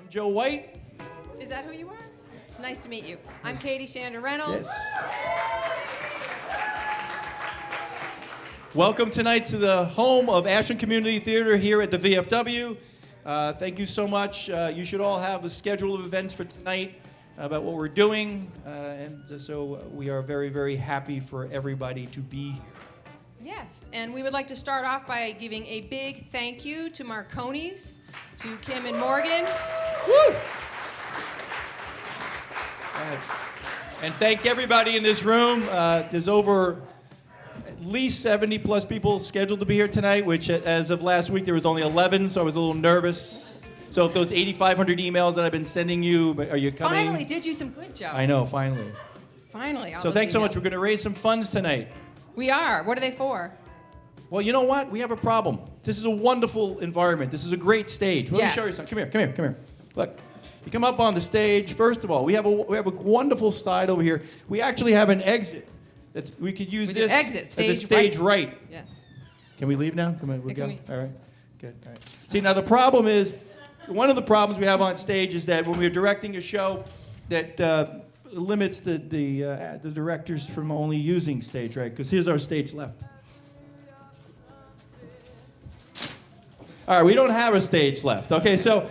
I'm Joe White. Is that who you are? It's nice to meet you. I'm Katy Shander-Reyndolds. Yes. Welcome tonight to the home of Ashland Community Theater here at the VFW. Thank you so much. You should all have a schedule of events for tonight about what we're doing. And so we are very, very happy for everybody to be here. Yes, and we would like to start off by giving a big thank you to Marconi's, to Kim and Morgan. Woo! And thank everybody in this room. There's over at least 70 plus people scheduled to be here tonight, which as of last week there was only 11, so I was a little nervous. So if those 8,500 emails that I've been sending you, are you coming? Finally, did you some good, Joe. I know, finally. Finally. So thanks so much. We're going to raise some funds tonight. We are. What are they for? Well, you know what? We have a problem. This is a wonderful environment. This is a great stage. Let me show you something. Come here. Look, you come up on the stage. First of all, we have a wonderful slide over here. We actually have an exit. We could use this exit, stage as a stage right. Yes. Can we leave now? Come on, we'll go. We? All right. Good. All right. See, now the problem is, one of the problems we have on stage is that when we're directing a show, that limits the directors from only using stage right. Because here's our stage left. All right, we don't have a stage left. Okay, so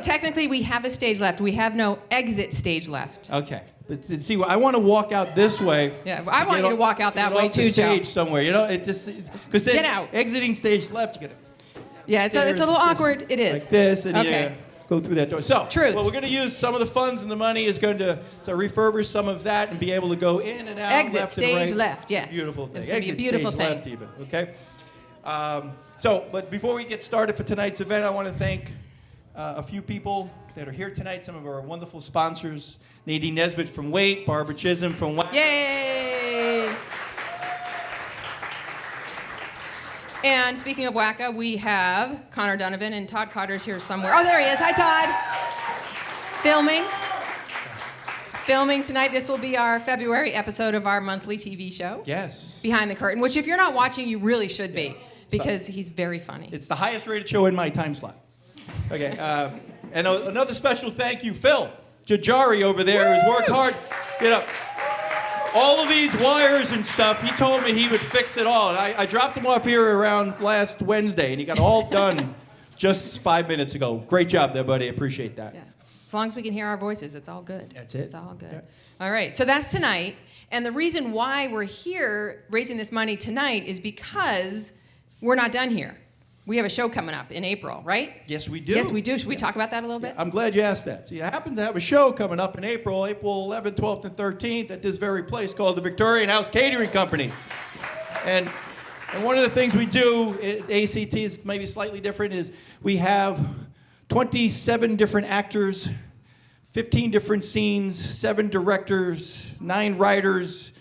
technically we have a stage left. We have no exit stage left. Okay, but see, I want to walk out this way. Yeah, I want you to walk out that way too, Joe. Stage somewhere, you know, because get out. Exiting stage left, you get it. Yeah, it's a little awkward. It is like this, and okay. Go through that door. So, Truth. Well, we're going to use some of the funds and the money is going to refurbish some of that and be able to go in and out. Exit left stage and right. left. Yes. Beautiful thing. It's going to be a beautiful stage thing. Left even. Okay. But before we get started for tonight's event, I want to thank a few people that are here tonight. Some of our wonderful sponsors: Nadine Nesbitt from Wait, Barbara Chisholm from White. Yay! And speaking of WACA, we have Connor Donovan and Todd Cotter's here somewhere. Oh, there he is. Hi, Todd. Filming tonight. This will be our February episode of our monthly TV show. Yes. Behind the Curtain, which if you're not watching, you really should be, because he's very funny. It's the highest rated show in my time slot. Okay. And another special thank you, Phil Jajari over there, who's worked hard. You know, all of these wires and stuff, he told me he would fix it all. And I dropped him off here around last Wednesday, and he got all done just 5 minutes ago. Great job there, buddy. I appreciate that. Yeah. As long as we can hear our voices, it's all good. That's it. It's all good. Yeah. All right, so that's tonight. And the reason why we're here raising this money tonight is because we're not done here. We have a show coming up in April, right? Yes, we do. Yes, we do. Should we talk about that a little bit? I'm glad you asked that. See, I happen to have a show coming up in April 11th, 12th, and 13th at this very place called the Victorian House Catering Company. And one of the things we do at ACT is maybe slightly different is we have 27 different actors, 15 different scenes, 7 directors, 9 writers,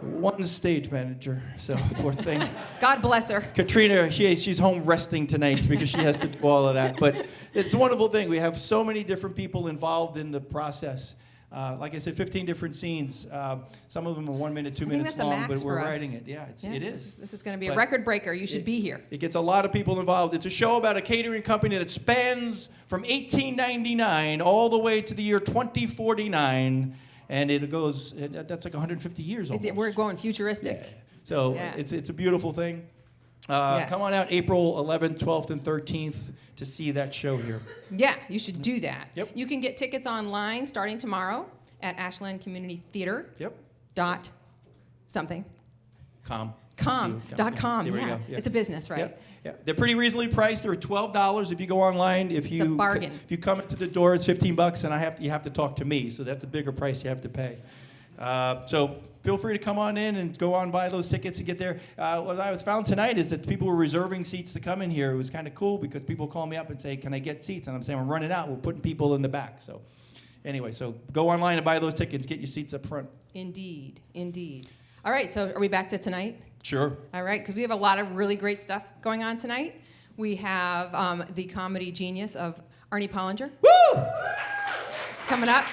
1 stage manager. So poor thing. God bless her. Katrina, she's home resting tonight because she has to do all of that. But it's a wonderful thing. We have so many different people involved in the process. Like I said, 15 different scenes. Some of them are 1 minute, 2 minutes long, but we're writing it. Yeah, it is. This is going to be a record breaker. You should be here. It gets a lot of people involved. It's a show about a catering company that spans from 1899 all the way to the year 2049. And it goes, that's like 150 years almost. We're going futuristic. Yeah. So it's a beautiful thing. Come on out April 11th, 12th, and 13th to see that show here. Yeah, you should do that. Yep. You can get tickets online starting tomorrow at Ashland Community Theater. Yep. Dot something. .com. .com. There we Yeah. go. Yeah. It's a business, right? Yeah. They're pretty reasonably priced. They're $12 if you go online. It's a bargain. If you come to the door, it's $15, and you have to talk to me. So that's a bigger price you have to pay. So feel free to come on in and go on buy those tickets and get there. What I was found tonight is that people were reserving seats to come in here. It was kind of cool because people call me up and say, "Can I get seats?" And I'm saying, "We're running out. We're putting people in the back." So anyway, so go online and buy those tickets. Get your seats up front. Indeed. All right, so are we back to tonight? Sure. All right, because we have a lot of really great stuff going on tonight. We have the comedy genius of Arnie Pollinger. Woo! Coming up.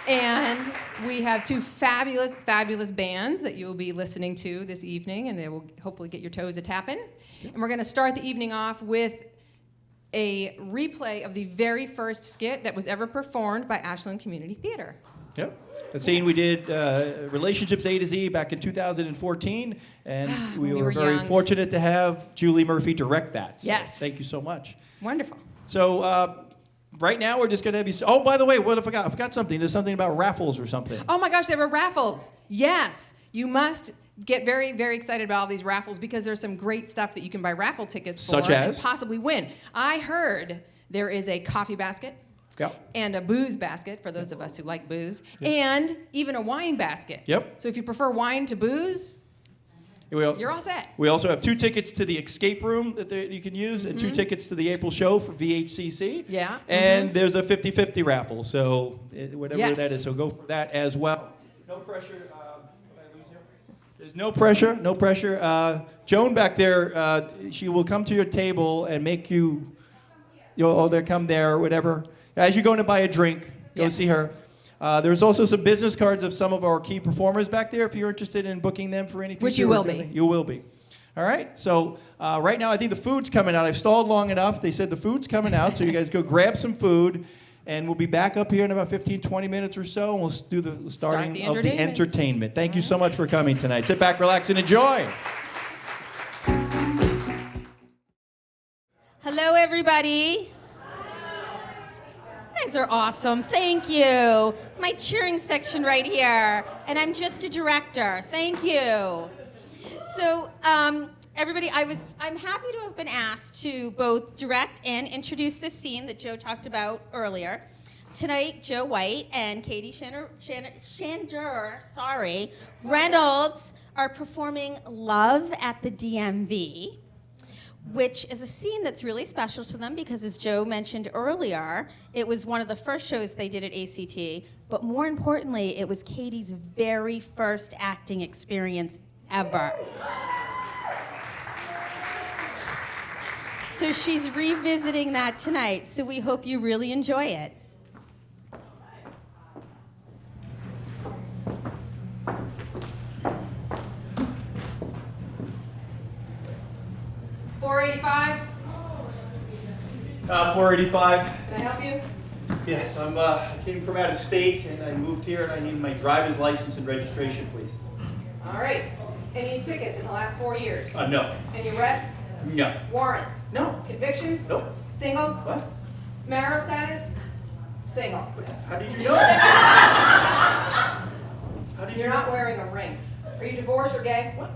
And we have 2 fabulous, fabulous bands that you will be listening to this evening, and they will hopefully get your toes a-tapping. And we're going to start the evening off with a replay of the very first skit that was ever performed by Ashland Community Theater. Yep. The scene we did, Relationships A to Z, back in 2014, and we were very young. fortunate to have Julie Murphy direct that. So Yes. Thank you so much. Wonderful. So right now we're just going to have you. Oh, by the way, what I forgot? I forgot something. There's something about raffles or something. Oh my gosh, there were raffles. Yes, you must get very, very excited about all these raffles because there's some great stuff that you can buy raffle tickets for Such as? and possibly win. I heard there is a coffee basket. Yep. And a booze basket for those of us who like booze, and even a wine basket. Yep. So if you prefer wine to booze, you're all set. We also have 2 tickets to the escape room that you can use, and 2 tickets to the April show for VHCC. Yeah. And there's a 50-50 raffle, so whatever Yes. that is, so go for that as well. No pressure. Did I lose here? There's no pressure. No pressure. Joan back there, she will come to your table and make you. They'll come there, whatever. As you're going to buy a drink, go Yes. see her. There's also some business cards of some of our key performers back there if you're interested in booking them for anything. Which you will be. You will be. All right. So right now, I think the food's coming out. I've stalled long enough. They said the food's coming out. So you guys go grab some food. And we'll be back up here in about 15, 20 minutes or so. And we'll do the starting of the entertainment. Thank you so much for coming tonight. Sit back, relax, and enjoy. Hello, everybody. You guys are awesome. Thank you. My cheering section right here. And I'm just a director. Thank you. So, everybody, I'm happy to have been asked to both direct and introduce this scene that Joe talked about earlier. Tonight, Joe White and Katy Shander-Reyndolds are performing Love at the DMV, which is a scene that's really special to them because, as Joe mentioned earlier, it was one of the first shows they did at ACT, but more importantly, it was Katy's very first acting experience ever. So she's revisiting that tonight, so we hope you really enjoy it. $485. 485. Can I help you? Yes, I came from out of state and I moved here and I need my driver's license and registration, please. All right. Any tickets in the last 4 years? No. Any arrests? No. Warrants? No. Convictions? Nope. Single? What? Marital status? Single. How did you know? How did you You're know? not wearing a ring. Are you divorced or gay? What?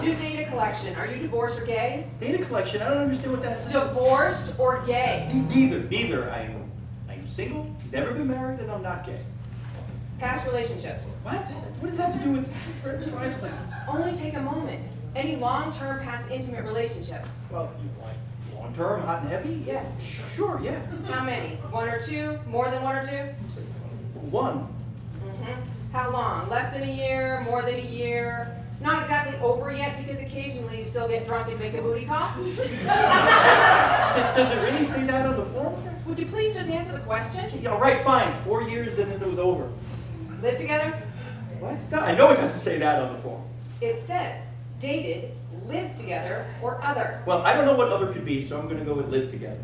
New data collection. Are you divorced or gay? Data collection. I don't understand what that is. Divorced or gay? Neither. I'm single, never been married, and I'm not gay. Past relationships. What? What does that have to do with driver's license? Only take a moment. Any long-term past intimate relationships? Well, you like long-term, hot and heavy? Yes. Sure, yeah. How many? 1 or 2? More than 1 or 2? 1. How long? Less than a year? More than a year? Not exactly over yet because occasionally you still get drunk and make a booty call. Does it really say that on the form, sir? Would you please just answer the question? Yeah, all right, fine. 4 years and then it was over. Live together? What? No, I know it doesn't say that on the form. It says dated, lives together, or other. Well, I don't know what other could be, so I'm going to go with live together.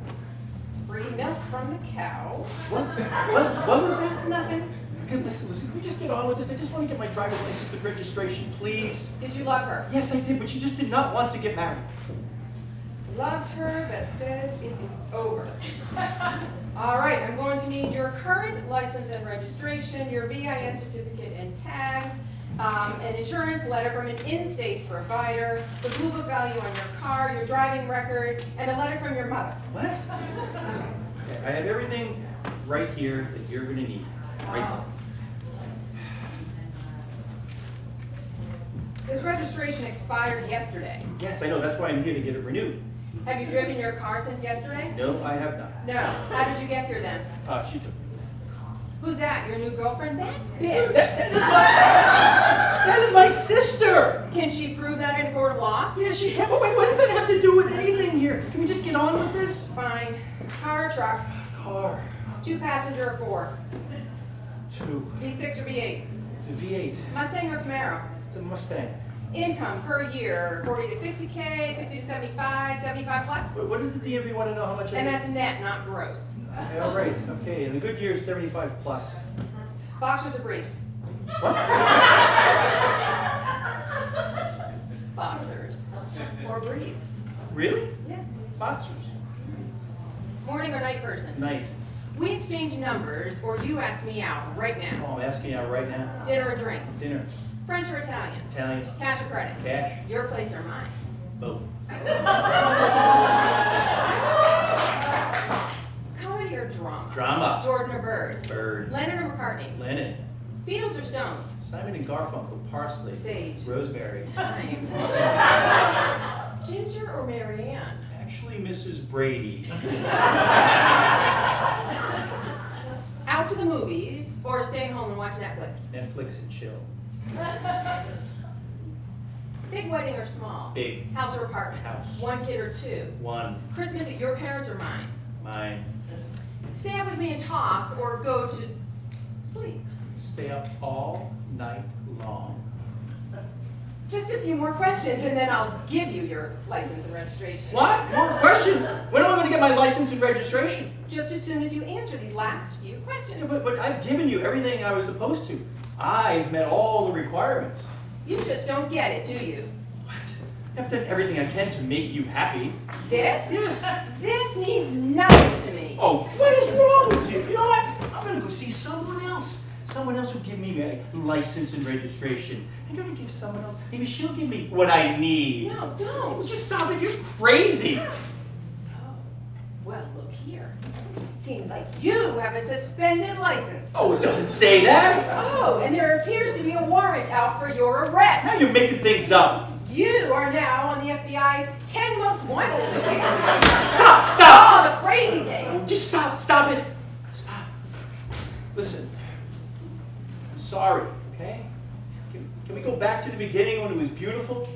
Free milk from the cow. What was that? Nothing. Okay, listen, can we just get on with this? I just want to get my driver's license and registration, please. Did you love her? Yes, I did, but she just did not want to get married. Loved her, that says it is over. All right, I'm going to need your current license and registration, your VIN certificate and tags, an insurance letter from an in-state provider, the Blue Book value on your car, your driving record, and a letter from your mother. What? Okay, I have everything right here that you're going to need. Right now. This registration expired yesterday. Yes, I know. That's why I'm here to get it renewed. Have you driven your car since yesterday? No, I have not. No. How did you get here then? She took it. Who's that? Your new girlfriend? That bitch. That is my sister! Can she prove that in a court of law? Yeah, she can. But wait, what does that have to do with anything here? Can we just get on with this? Fine. Car or truck? Car. 2 passenger or 4? 2. V6 or V8? It's a V8. Mustang or Camaro? It's a Mustang. Income per year, 40 to 50K, 50 to 75, 75 plus. What does the DMV want to know how much I And make? that's net, not gross. Okay, all right, okay, and a good year is 75 plus. Boxers or briefs? What? Boxers or briefs. Really? Yeah. Boxers. Morning or night person? Night. We exchange numbers, or you ask me out right Oh, now. I'm asking you out right now. Dinner or drinks? Dinner. French or Italian? Italian. Cash or credit? Cash. Your place or mine? Both. Comedy or drama? Drama. Jordan or Bird? Bird. Leonard or McCartney? Lennon. Beatles or Stones? Simon and Garfunkel. Parsley. Sage. Rosemary. Time. Ginger or Marianne? Actually, Mrs. Brady. Out to the movies or stay home and watch Netflix? Netflix and chill. Big wedding or small? Big. House or apartment? House. One kid or two? One. Christmas at your parents or mine? Mine. Stay up with me and talk or go to sleep? Stay up all night long. Just a few more questions and then I'll give you your license and registration. What? More questions? When am I going to get my license and registration? Just as soon as you answer these last few questions. Yeah, but I've given you everything I was supposed to. I've met all the requirements. You just don't get it, do you? What? I've done everything I can to make you happy. This? Yes. This means nothing to me. Oh, what is wrong with you? You know what? I'm going to go see someone else. Someone else who give me my license and registration. I'm going to give someone else. Maybe she'll give me what I need. No, don't. Just stop it. You're crazy. Oh, well, look here. Seems like you have a suspended license. Oh, it doesn't say that. Oh, and there appears to be a warrant out for your arrest. Now you're making things up. You are now on the FBI's 10 most wanted list. Stop! Oh, the crazy thing. Just stop it. Stop. Listen, I'm sorry, okay? Can we go back to the beginning when it was beautiful?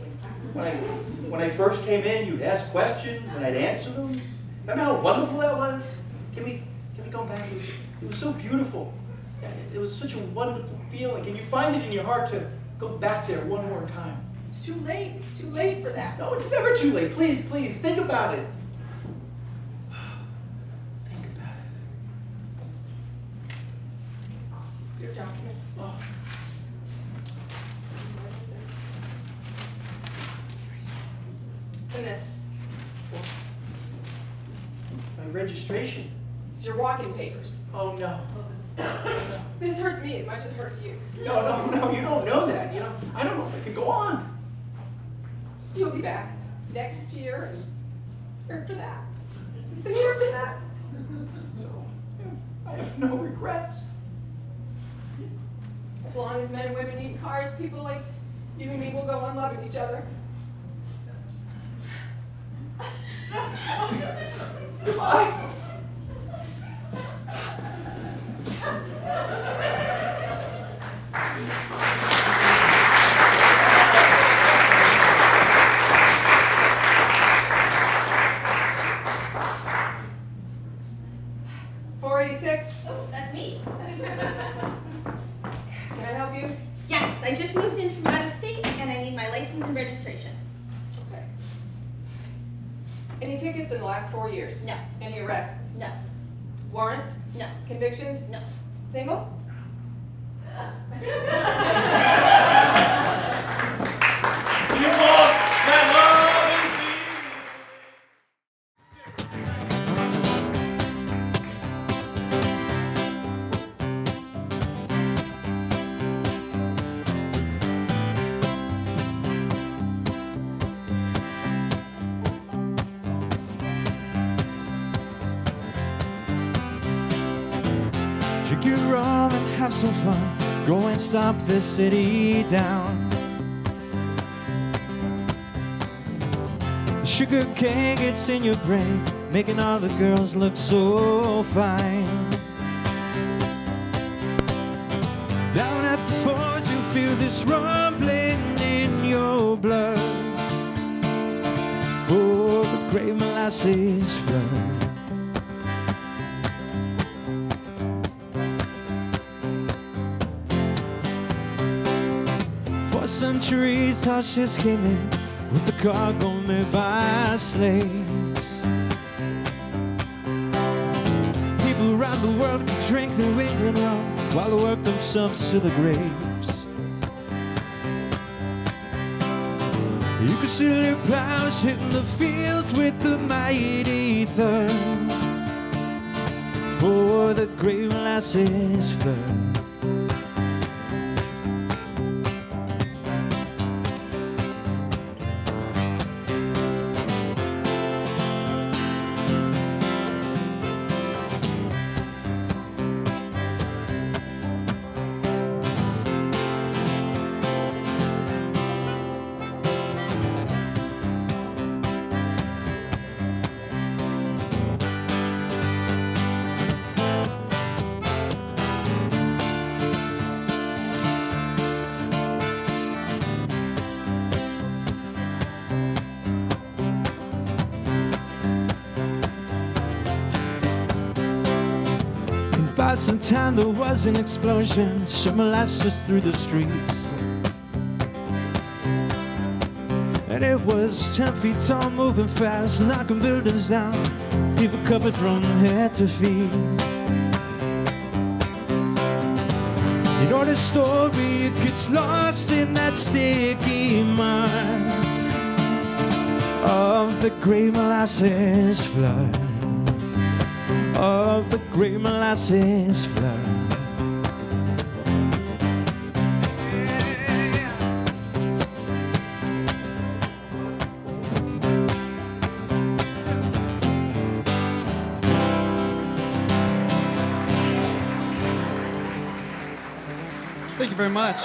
When I first came in, you'd ask questions and I'd answer them. Remember how wonderful that was? Can we go back? It was so beautiful. It was such a wonderful feeling. Can you find it in your heart to go back there one more time? It's too late. It's too late for that. No, it's never too late. Please, think about it. Think about it. Your documents. Oh. And this. My registration. It's your walk-in papers. Oh, no. This hurts me as much as it hurts you. No, you don't know that. You know, I don't know if I could go on. You'll be back next year and after that. And the year after that. I have no regrets. As long as men and women need cars, people like you and me will go on loving each other. Goodbye. Oh, that's me. Can I help you? Yes, I just moved in from out of state and I need my license and registration. Okay. Any tickets in the last 4 years? No. Any arrests? No, Warrants? no, Convictions? no. Single? People that love me. Drink your rum and have some fun. Go and stomp this city down. The sugar cane gets in your brain, making all the girls look so fine. Down at the falls you feel this rumbling in your blood for the Great Molasses Flood. For centuries, our ships came in with the cargo made by slaves. People around the world could drink New England rum while they worked themselves to the graves. You could see their plows hitting the fields with the mighty third for the Great Molasses Flood. By some time there was an explosion, some molasses through the streets. And it was 10 feet tall, moving fast, knocking buildings down, people covered from head to feet. You know the story, it gets lost in that sticky mud of the Great Molasses Flood. Of the Great Molasses Flood. Thank you very much.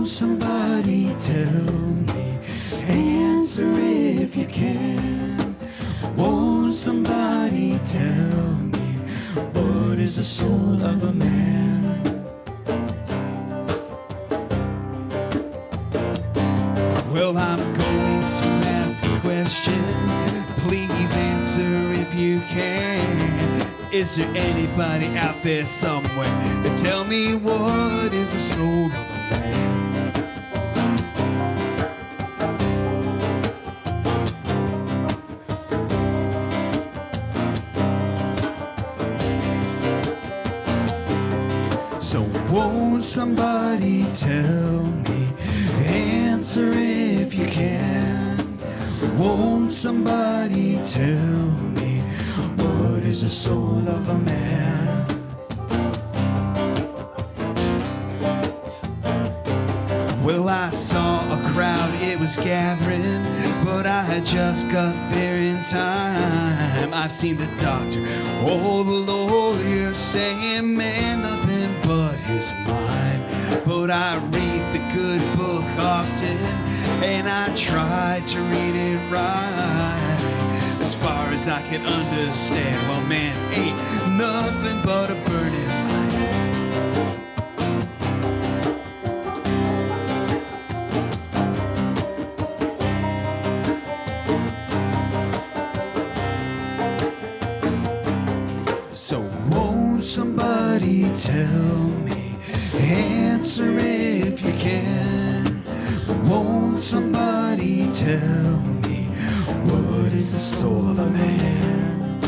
Somebody tell me, answer if you can. Won't somebody tell me, what is the soul of a man? Well, I'm going to ask the question. Please answer if you can. Is there anybody out there somewhere to tell me what is the soul of a man? So won't somebody tell me, answer if you can. Won't somebody tell me, what is the soul of a man? Well, I saw a crowd, it was gathering, but I had just got there in time. I've seen the doctor, oh, the lawyer, saying, man, nothing but his mind. But I read the good book often, and I try to read it right. As far as I can understand, well, man ain't nothing but a burning light. So won't somebody tell me, answer if you can. Won't somebody tell me, what is the soul of a man?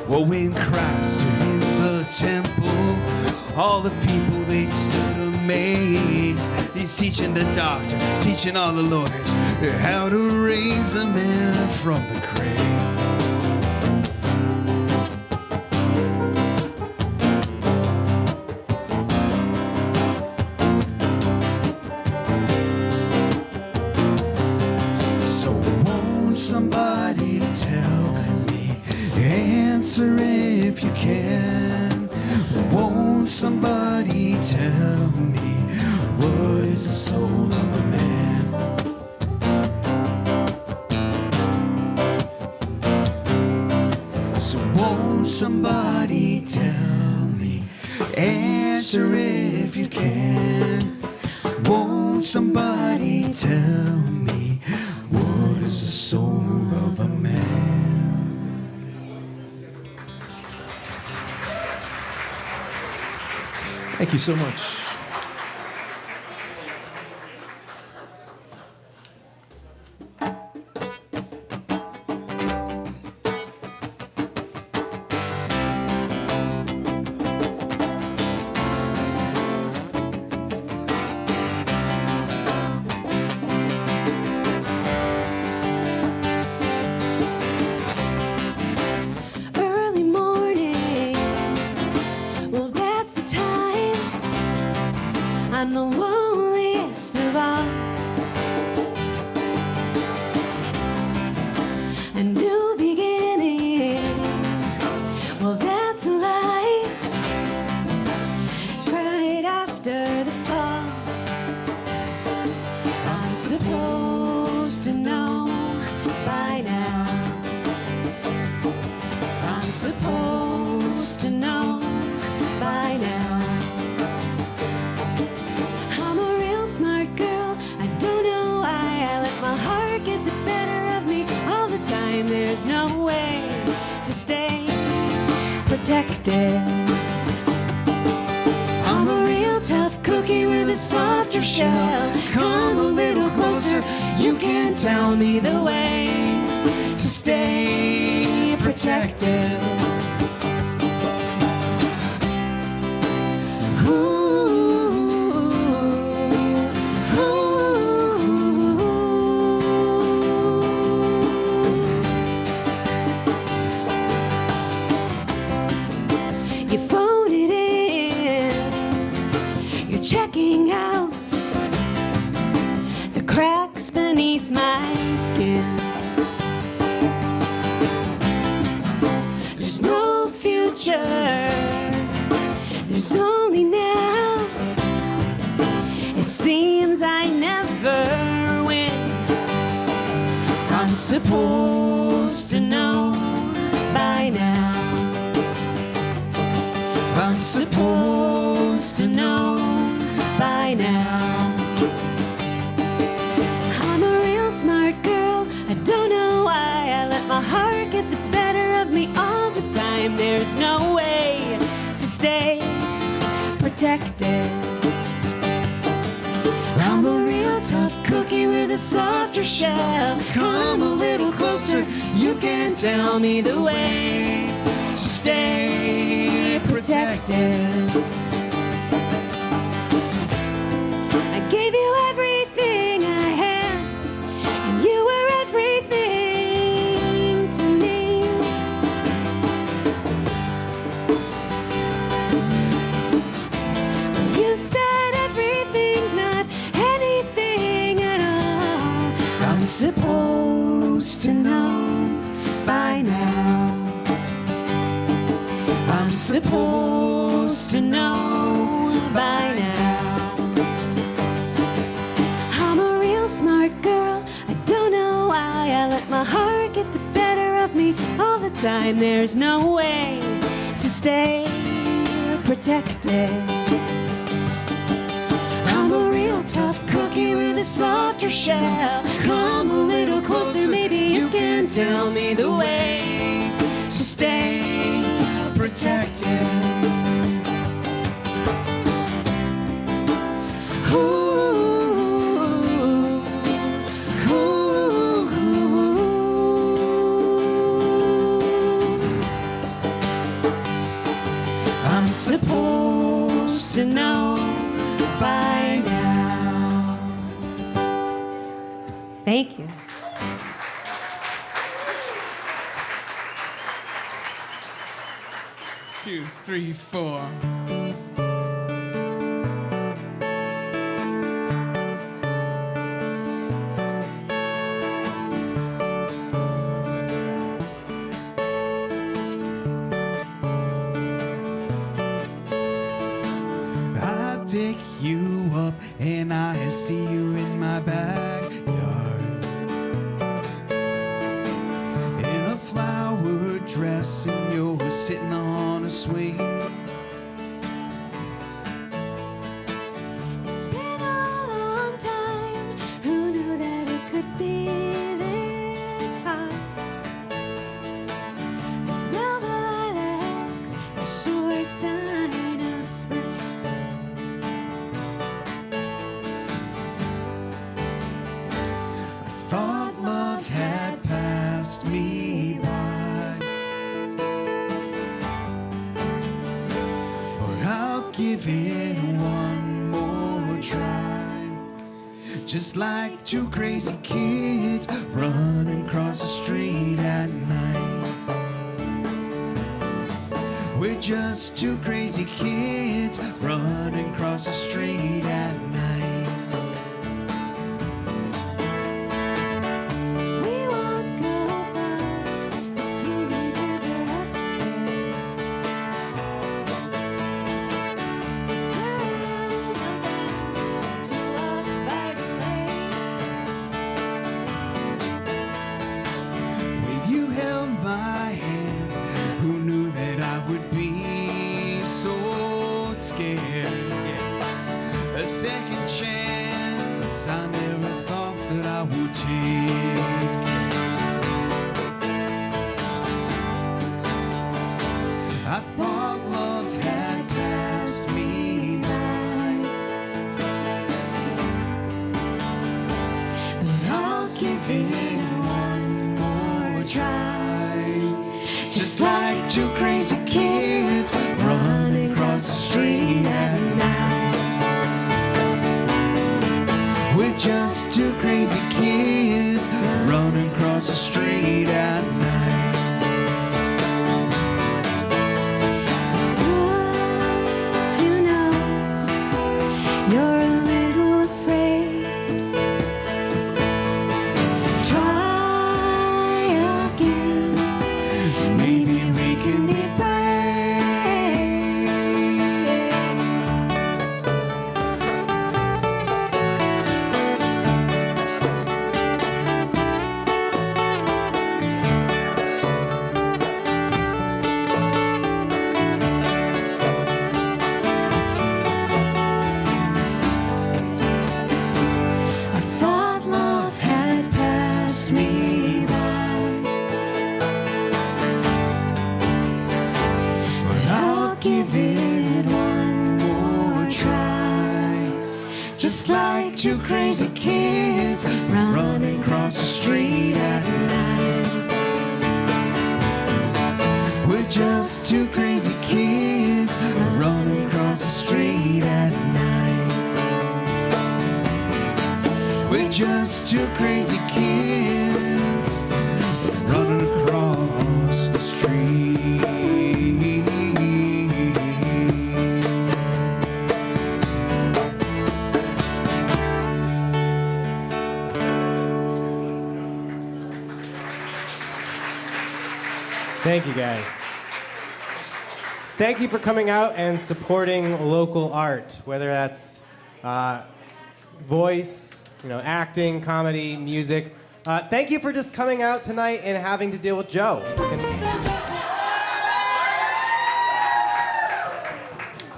Well, when Christ stood in the temple, all the people, they stood amazed. He's teaching the doctor, teaching all the lawyers how to raise a man from the grave. So won't somebody if you can. Won't somebody tell me what is the soul of a man? So won't somebody tell me? Answer if you can. Won't somebody tell me what is the soul of a man? Thank you so much. Early morning, well, that's the time. I'm the loneliest of all. A new beginning, well, that's life. Right after the fall, I'm supposed to know by now. I'm supposed to know by now. I'm a real smart girl. I don't know why I let my heart get the better of me all the time. There's no way to stay protected. I'm a real tough cookie with a softer shell. Come a little closer, you can tell me the way to stay protected. You phone it in, you're checking out the cracks beneath my skin. There's no future, there's only now. It seems I never win. I'm supposed to know by now. I'm supposed to know by now. I'm a real smart girl. I don't know why I let my heart get the better of me all the time. There's no way to stay protected. I'm a real tough cookie with a softer shell. Come a little closer, you can tell me the way to stay protected. I gave you everything I had, and you were everything to me. You said everything's not anything at all. I'm supposed to know by now. I'm supposed to know by now. I'm a real smart girl. I don't know why I let my heart get the better of me all the time. There's no way to stay protected. I'm a real tough cookie with a softer shell. Come a little closer, maybe you can tell me the way to stay protected. I'm supposed to know by now. Thank you. Two, three, four. just like two crazy kids running across the street at night. We're just two crazy kids running across the street at night. We won't go far, the teenagers are upstairs. Just around to walk by the lake. When you held my hand, who knew that I would be so scared? Yeah. A second chance I never thought that I would take. I thought love had passed me by, But I'll give it one more try. just like two crazy kids running across the street at night. We're just two crazy kids running across the street at night. It's good to know you're a little afraid. Try again. Maybe we can be brave. I thought love had passed me by, But I'll give it one more try. Just like two crazy kids running across the street at night. We're just two crazy kids running across the street at night. We're just two crazy kids running across the street. Thank you, guys. Thank you for coming out and supporting local art, whether that's voice, acting, comedy, music. Thank you for just coming out tonight and having to deal with Joe.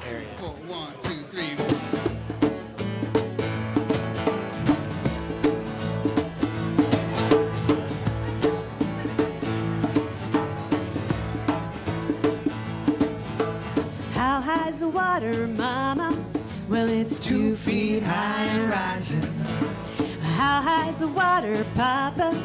There he is. 1, 2, 3. how high's the water, Mama? Well, it's 2 feet high and rising. How high's the water, Papa?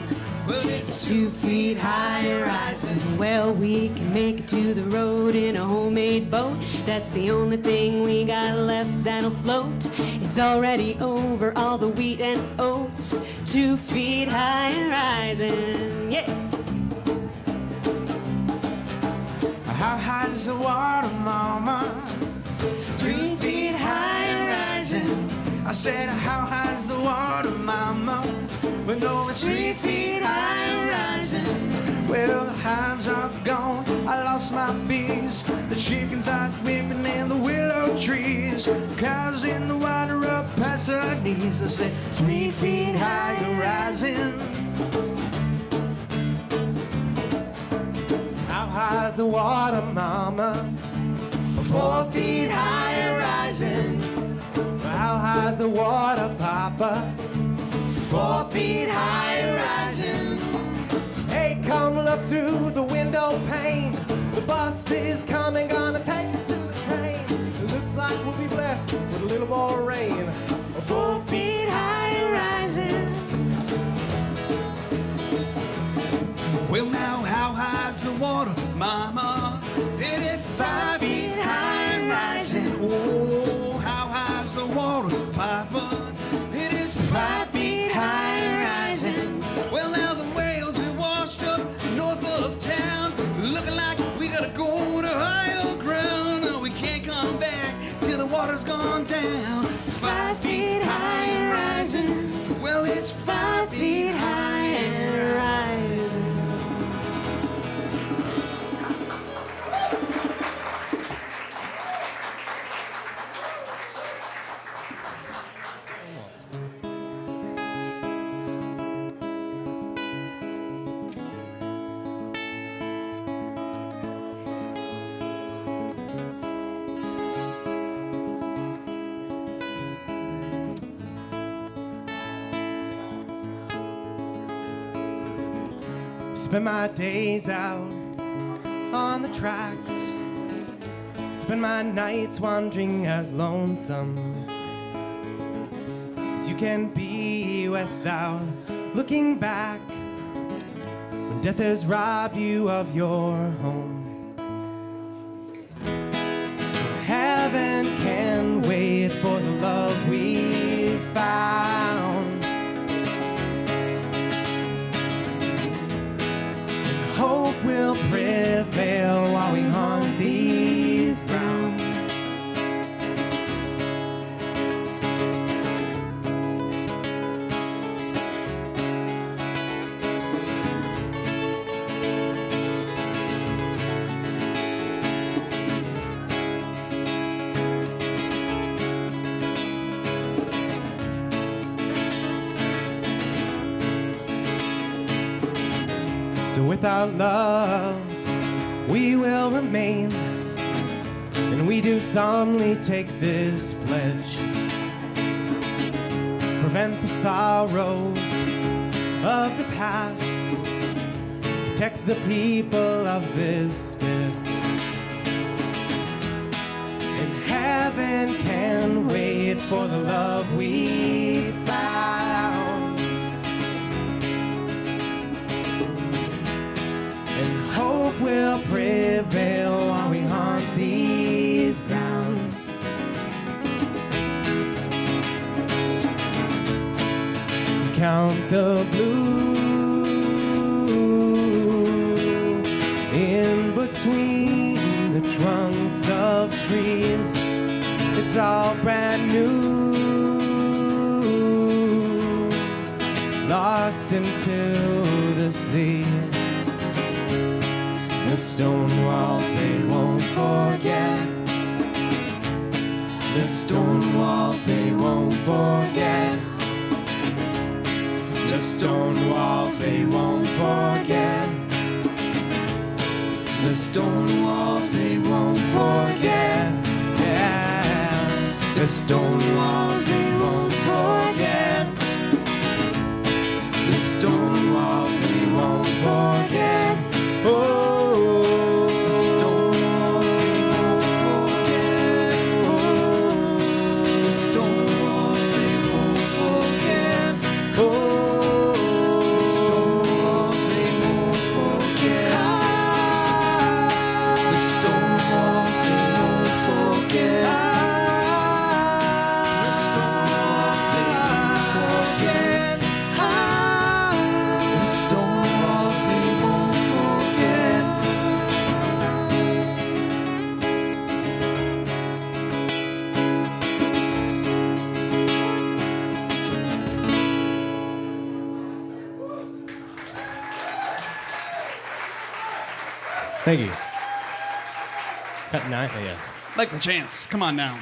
Well, It's 2 feet high and rising. Well, we can make it to the road in a homemade boat. That's the only thing we got left that'll float. It's already over all the wheat and oats. 2 feet high and rising. Yeah. how high's the water, Mama? 3 feet high and rising. I said, how high's the water, Mama? But no, it's 3 feet high and rising. Well, the hives are gone, I lost my bees. The chickens are whipping in the willow trees. Cows in the water up past her knees. I said, 3 feet high and rising. How high's the water, Mama? 4 feet high and rising. How high's the water, Papa? 4 feet high and rising. Hey, come look through the window pane. The bus is coming, gonna take us to the train. It looks like we'll be blessed with a little more rain. 4 feet high and rising. Well, now, how high's the water, Mama? It is 5 feet high and rising. Oh, how high's the water, Papa? It is 5 feet now. 5 feet high and rising. Well, it's 5 feet high and rising. Spend my days out on the tracks. Spend my nights wandering as lonesome as you can be without looking back. When death has robbed you of your home, heaven can wait for the love we found. Hope will prevail while we haunt these grounds. So without love, we will remain, and we do solemnly take this pledge. Prevent the sorrows of the past, protect the people of this stead. And heaven can wait for the love we found. Hope will prevail while we haunt these grounds. Count the blue in between the trunks of trees. It's all brand new, lost into the sea. The stone walls they won't forget. The stone walls they won't forget. The stone walls they won't forget. The stone walls they won't forget. Yeah. The stone walls they won't forget. The stone walls they won't forget. Oh. Thank you. Cut 9, oh yeah. Like the chance. Come on now.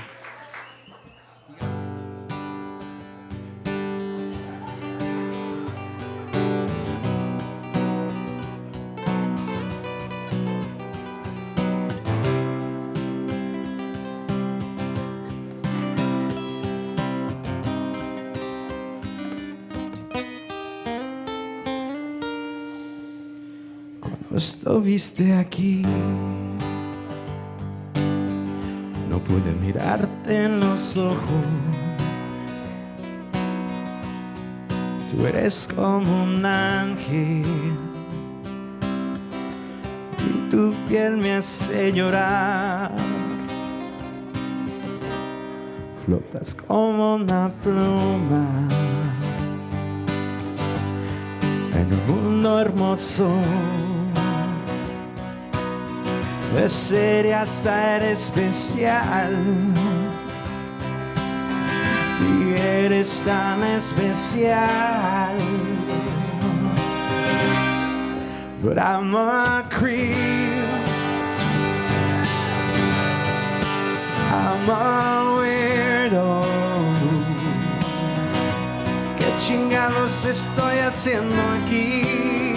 Estuviste aquí, no pude mirarte en los ojos. Tú eres como un ángel y tu piel me hace llorar. Flotas como una pluma en un mundo hermoso. De ser y hasta ser especial. eres tan especial. But I'm a creep, I'm a weirdo. ¿Qué chingados estoy haciendo aquí?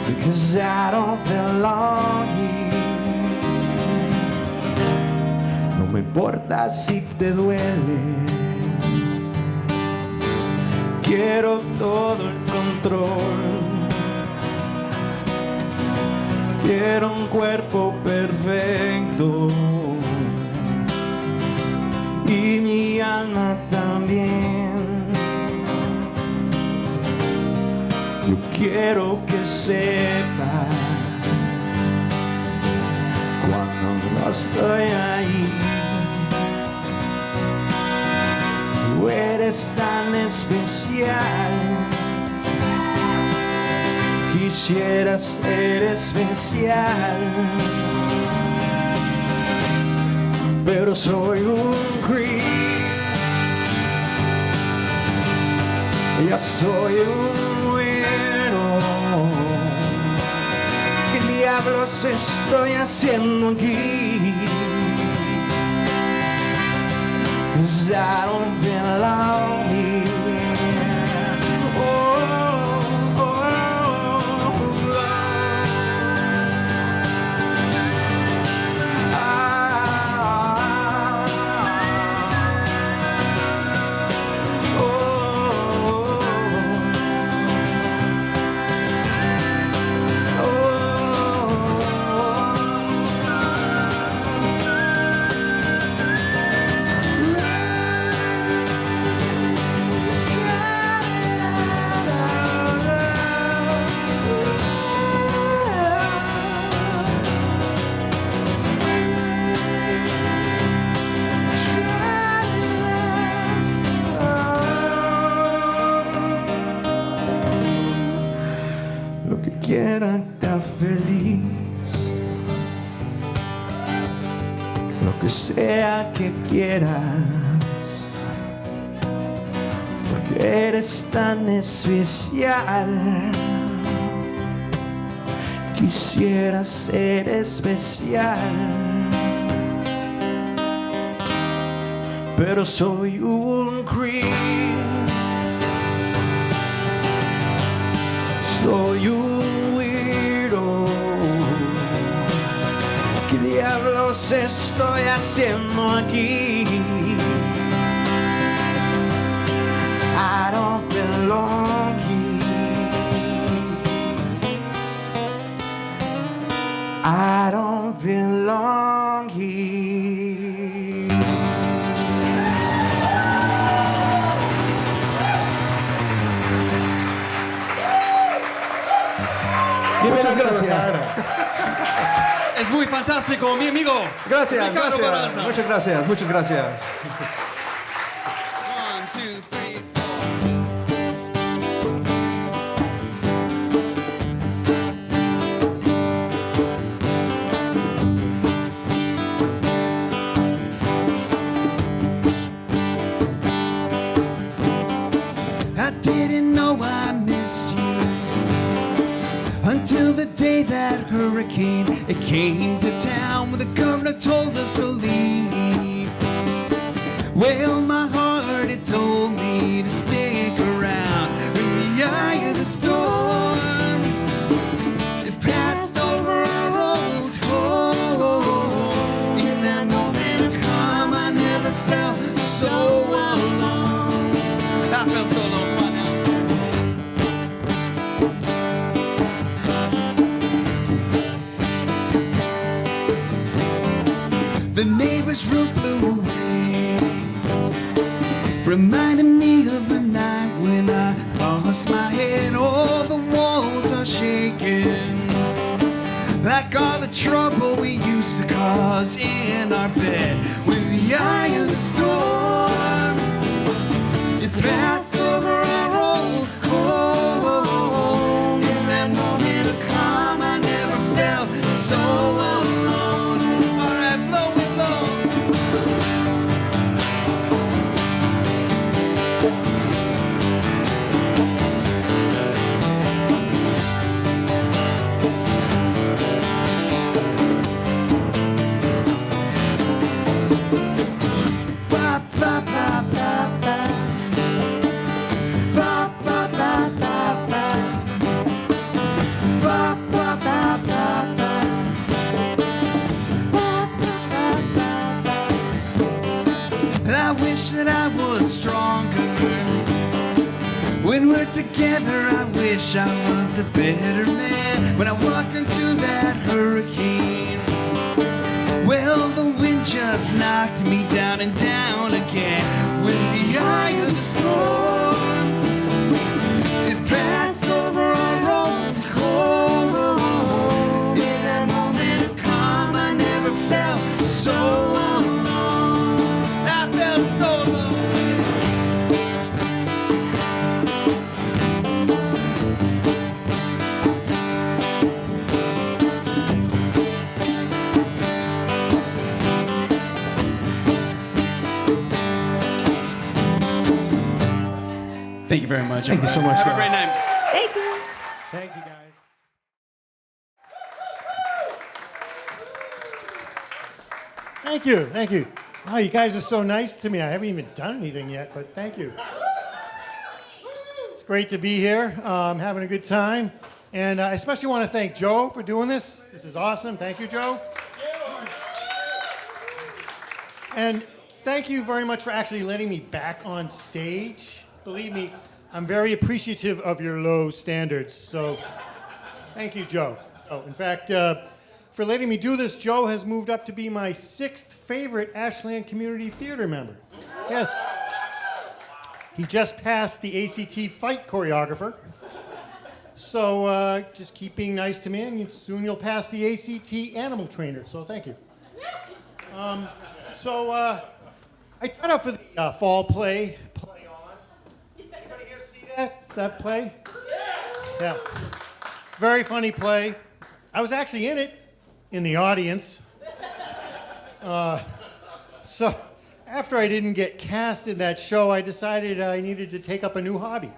Because I don't belong here. No me importa si te duele, quiero todo el control. Quiero un cuerpo perfecto y mi alma también. Yo quiero que sepas cuando no estoy ahí. Tú eres tan especial. Quisiera ser especial, pero soy un creep. Ya soy un weirdo. ¿Qué diablos estoy haciendo aquí? 'Cause I don't belong here. Quiera estar feliz, lo que sea que quieras, porque eres tan especial. Quisiera ser especial, pero soy un creep. Soy un ¿qué diablos estoy haciendo aquí? I don't belong here. I don't belong here. Muchas gracias. Es muy fantástico, mi amigo. Gracias, Ricardo gracias. Barraza. Muchas gracias, muchas gracias. 1, 2, 3. I didn't know I missed you until the day that hurricane it came to town when the governor told us to leave. Well, my heart it told me to stick around in the eye of the storm. It passed over our old home. In that moment of calm, I never felt so alone. I felt so alone right now. The neighbor's roof blew away, reminding me of the night when I lost my head. All the walls are shaking, like all the trouble we used to cause in our bed. With the eye of the storm, it passed over our old home. In that moment of calm, I never felt so alone. All right, blow it, blow. that I was stronger. When we're together, I wish I was a better man. When I walked into that hurricane, well, the wind just knocked me down and down again. With the eye of the storm, it passed over our road cold. In that moment of calm, I never felt so alone. I felt so alone. Thank you very much. Thank you so much, Have a guys. great night. Thank you. Thank you, guys. Thank you, thank you. Wow, you guys are so nice to me. I haven't even done anything yet, but thank you. It's great to be here, having a good time. And I especially want to thank Joe for doing this. This is awesome. Thank you, Joe. And thank you very much for actually letting me back on stage. Believe me, I'm very appreciative of your low standards. So thank you, Joe. Oh, in fact, for letting me do this, Joe has moved up to be my 6th favorite Ashland Community Theater member. Yes. He just passed the ACT fight choreographer. So just keep being nice to me, and soon you'll pass the ACT animal trainer. So thank you. I tried out for the fall play on. Anybody here see that? Is that play? Yeah. Very funny play. I was actually in it, in the audience. So after I didn't get cast in that show, I decided I needed to take up a new hobby.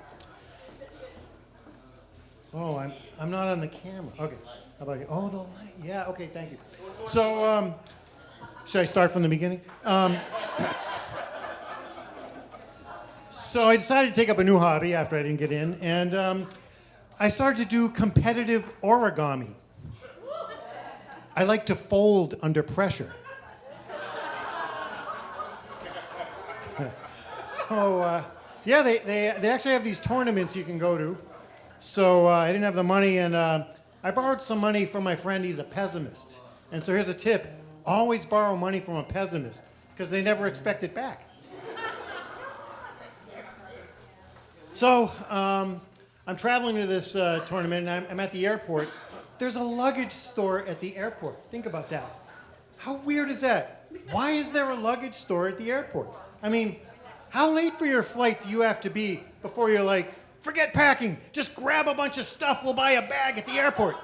Oh, I'm not on the camera. Okay. How about you? Oh, the light. Yeah, okay, thank you. So, should I start from the beginning? So I decided to take up a new hobby after I didn't get in, and I started to do competitive origami. I like to fold under pressure. So, yeah, they actually have these tournaments you can go to. So I didn't have the money, and I borrowed some money from my friend. He's a pessimist. And so here's a tip. Always borrow money from a pessimist, because they never expect it back. So I'm traveling to this tournament, and I'm at the airport. There's a luggage store at the airport. Think about that. How weird is that? Why is there a luggage store at the airport? I mean, how late for your flight do you have to be before you're like, forget packing, just grab a bunch of stuff, we'll buy a bag at the airport?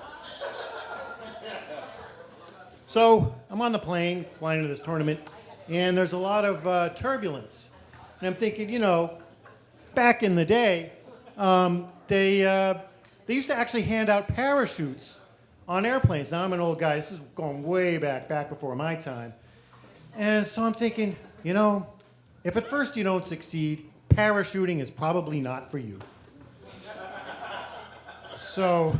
So I'm on the plane, flying to this tournament, and there's a lot of turbulence. And I'm thinking, you know, back in the day, they used to actually hand out parachutes on airplanes. Now I'm an old guy. This is going way back before my time. And so I'm thinking, you know, if at first you don't succeed, parachuting is probably not for you. So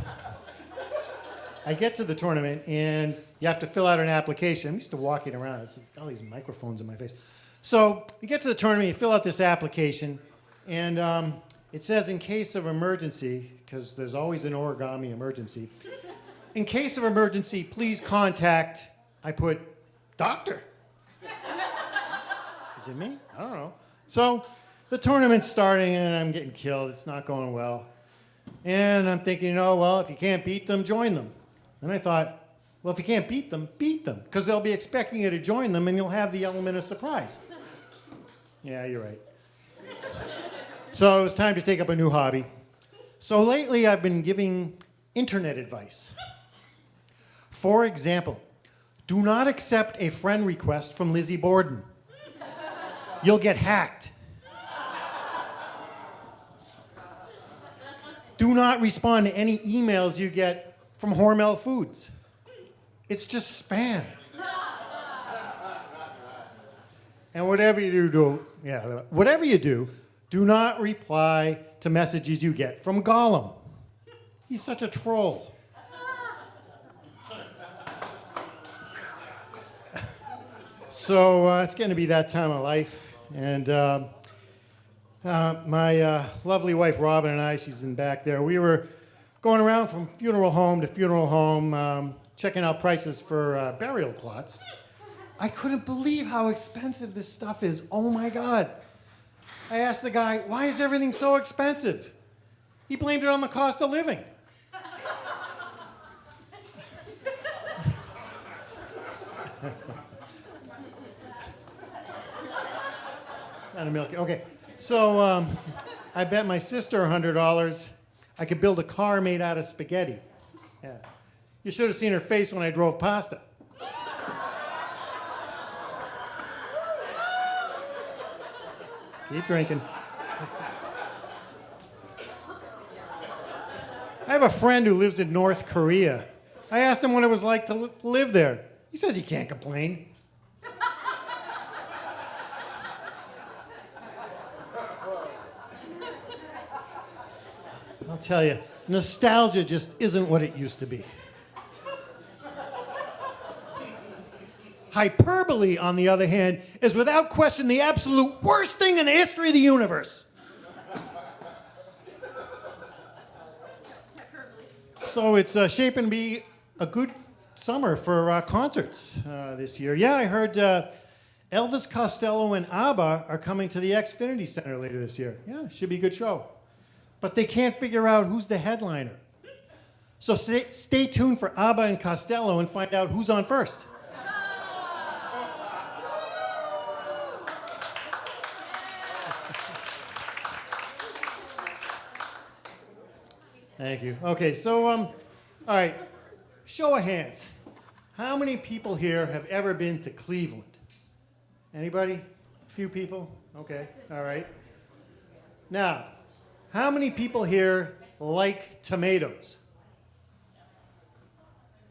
I get to the tournament, and you have to fill out an application. I'm used to walking around. It's all these microphones in my face. So you get to the tournament, you fill out this application, and it says, in case of emergency, because there's always an origami emergency, in case of emergency, please contact, I put, doctor. Is it me? I don't know. So the tournament's starting, and I'm getting killed. It's not going well. And I'm thinking, you know, well, if you can't beat them, join them. And I thought, well, if you can't beat them, because they'll be expecting you to join them, and you'll have the element of surprise. Yeah, you're right. So it was time to take up a new hobby. So lately I've been giving internet advice. For example, do not accept a friend request from Lizzie Borden. You'll get hacked. Do not respond to any emails you get from Hormel Foods. It's just spam. And whatever you do, do not reply to messages you get from Gollum. He's such a troll. So it's going to be that time of life. And my lovely wife, Robin, and I, she's in back there, we were going around from funeral home to funeral home, checking out prices for burial plots. I couldn't believe how expensive this stuff is. Oh my God. I asked the guy, why is everything so expensive? He blamed it on the cost of living. Kind of milky. Okay, so I bet my sister $100 I could build a car made out of spaghetti. Yeah. You should have seen her face when I drove pasta. Keep drinking. I have a friend who lives in North Korea. I asked him what it was like to live there. He says he can't complain. I'll tell you, nostalgia just isn't what it used to be. Hyperbole, on the other hand, is without question the absolute worst thing in the history of the universe. So it's shaping to be a good summer for concerts this year. Yeah, I heard Elvis Costello and ABBA are coming to the Xfinity Center later this year. Yeah, should be a good show. But they can't figure out who's the headliner. So stay tuned for ABBA and Costello and find out who's on first. Thank you. Okay, so, all right, show of hands. How many people here have ever been to Cleveland? Anybody? A few people? Okay, all right. Now, how many people here like tomatoes?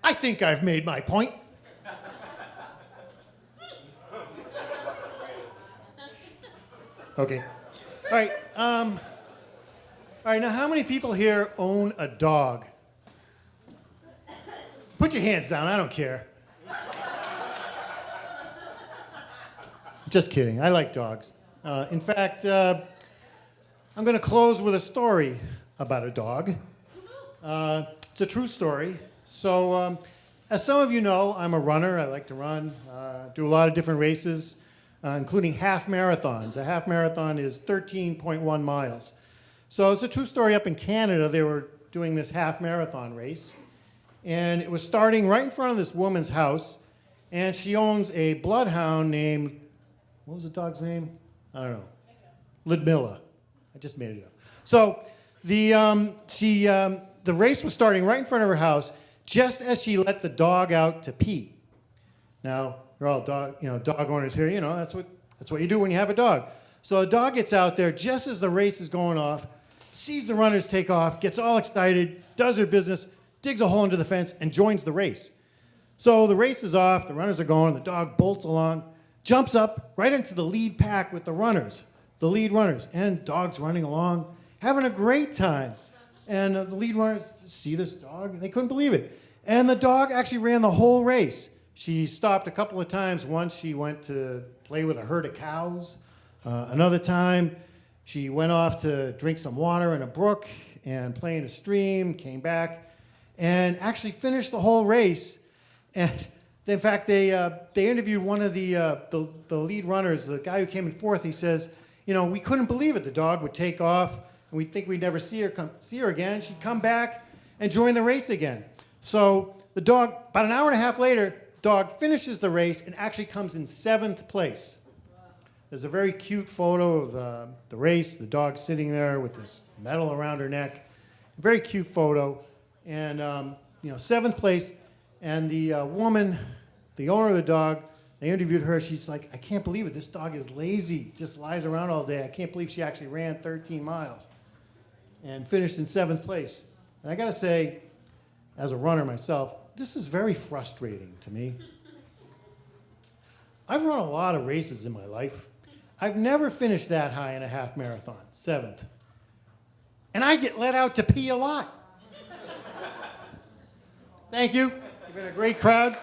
I think I've made my point. Okay. All right. All right, now how many people here own a dog? Put your hands down, I don't care. Just kidding, I like dogs. In fact, I'm going to close with a story about a dog. It's a true story. So, as some of you know, I'm a runner. I like to run, do a lot of different races, including half marathons. A half marathon is 13.1 miles. So it's a true story. Up in Canada, they were doing this half marathon race, and it was starting right in front of this woman's house, and she owns a bloodhound named, what was the dog's name? I don't know. Ludmilla. I just made it up. So the race was starting right in front of her house, just as she let the dog out to pee. Now, we're all dog owners here. You know, that's what you do when you have a dog. So the dog gets out there just as the race is going off, sees the runners take off, gets all excited, does her business, digs a hole into the fence, and joins the race. So the race is off, the runners are going, the dog bolts along, jumps up right into the lead pack with the lead runners, and dog's running along, having a great time. And the lead runners see this dog, and they couldn't believe it. And the dog actually ran the whole race. She stopped a couple of times. Once she went to play with a herd of cows. Another time, she went off to drink some water in a brook and play in a stream, came back, and actually finished the whole race. And in fact, they interviewed one of the lead runners, the guy who came in fourth. He says, you know, we couldn't believe it. The dog would take off, and we'd think we'd never see her again. She'd come back and join the race again. So the dog, about an hour and a half later, the dog finishes the race and actually comes in 7th place. There's a very cute photo of the race, the dog sitting there with this medal around her neck. Very cute photo. And, 7th place. And the woman, the owner of the dog, they interviewed her. She's like, I can't believe it. This dog is lazy, just lies around all day. I can't believe she actually ran 13 miles and finished in 7th place. And I got to say, as a runner myself, this is very frustrating to me. I've run a lot of races in my life. I've never finished that high in a half marathon, 7th. And I get let out to pee a lot. Thank you. You've been a great crowd.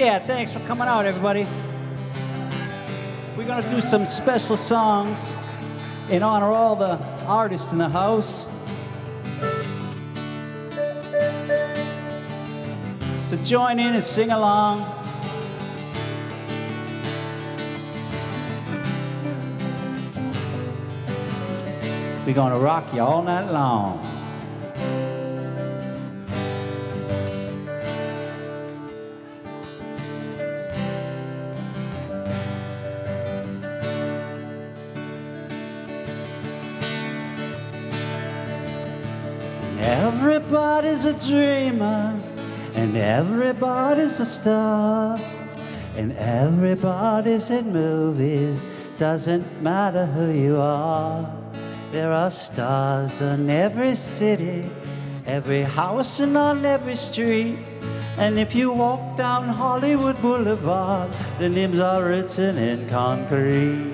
Yeah, thanks for coming out, everybody. We're gonna do some special songs in honor of all the artists in the house. So join in and sing along. We're gonna rock you all night long. Everybody's a dreamer, and everybody's a star, and everybody's in movies, doesn't matter who you are. There are stars on every city, every house and on every street, and if you walk down Hollywood Boulevard, the names are written in concrete.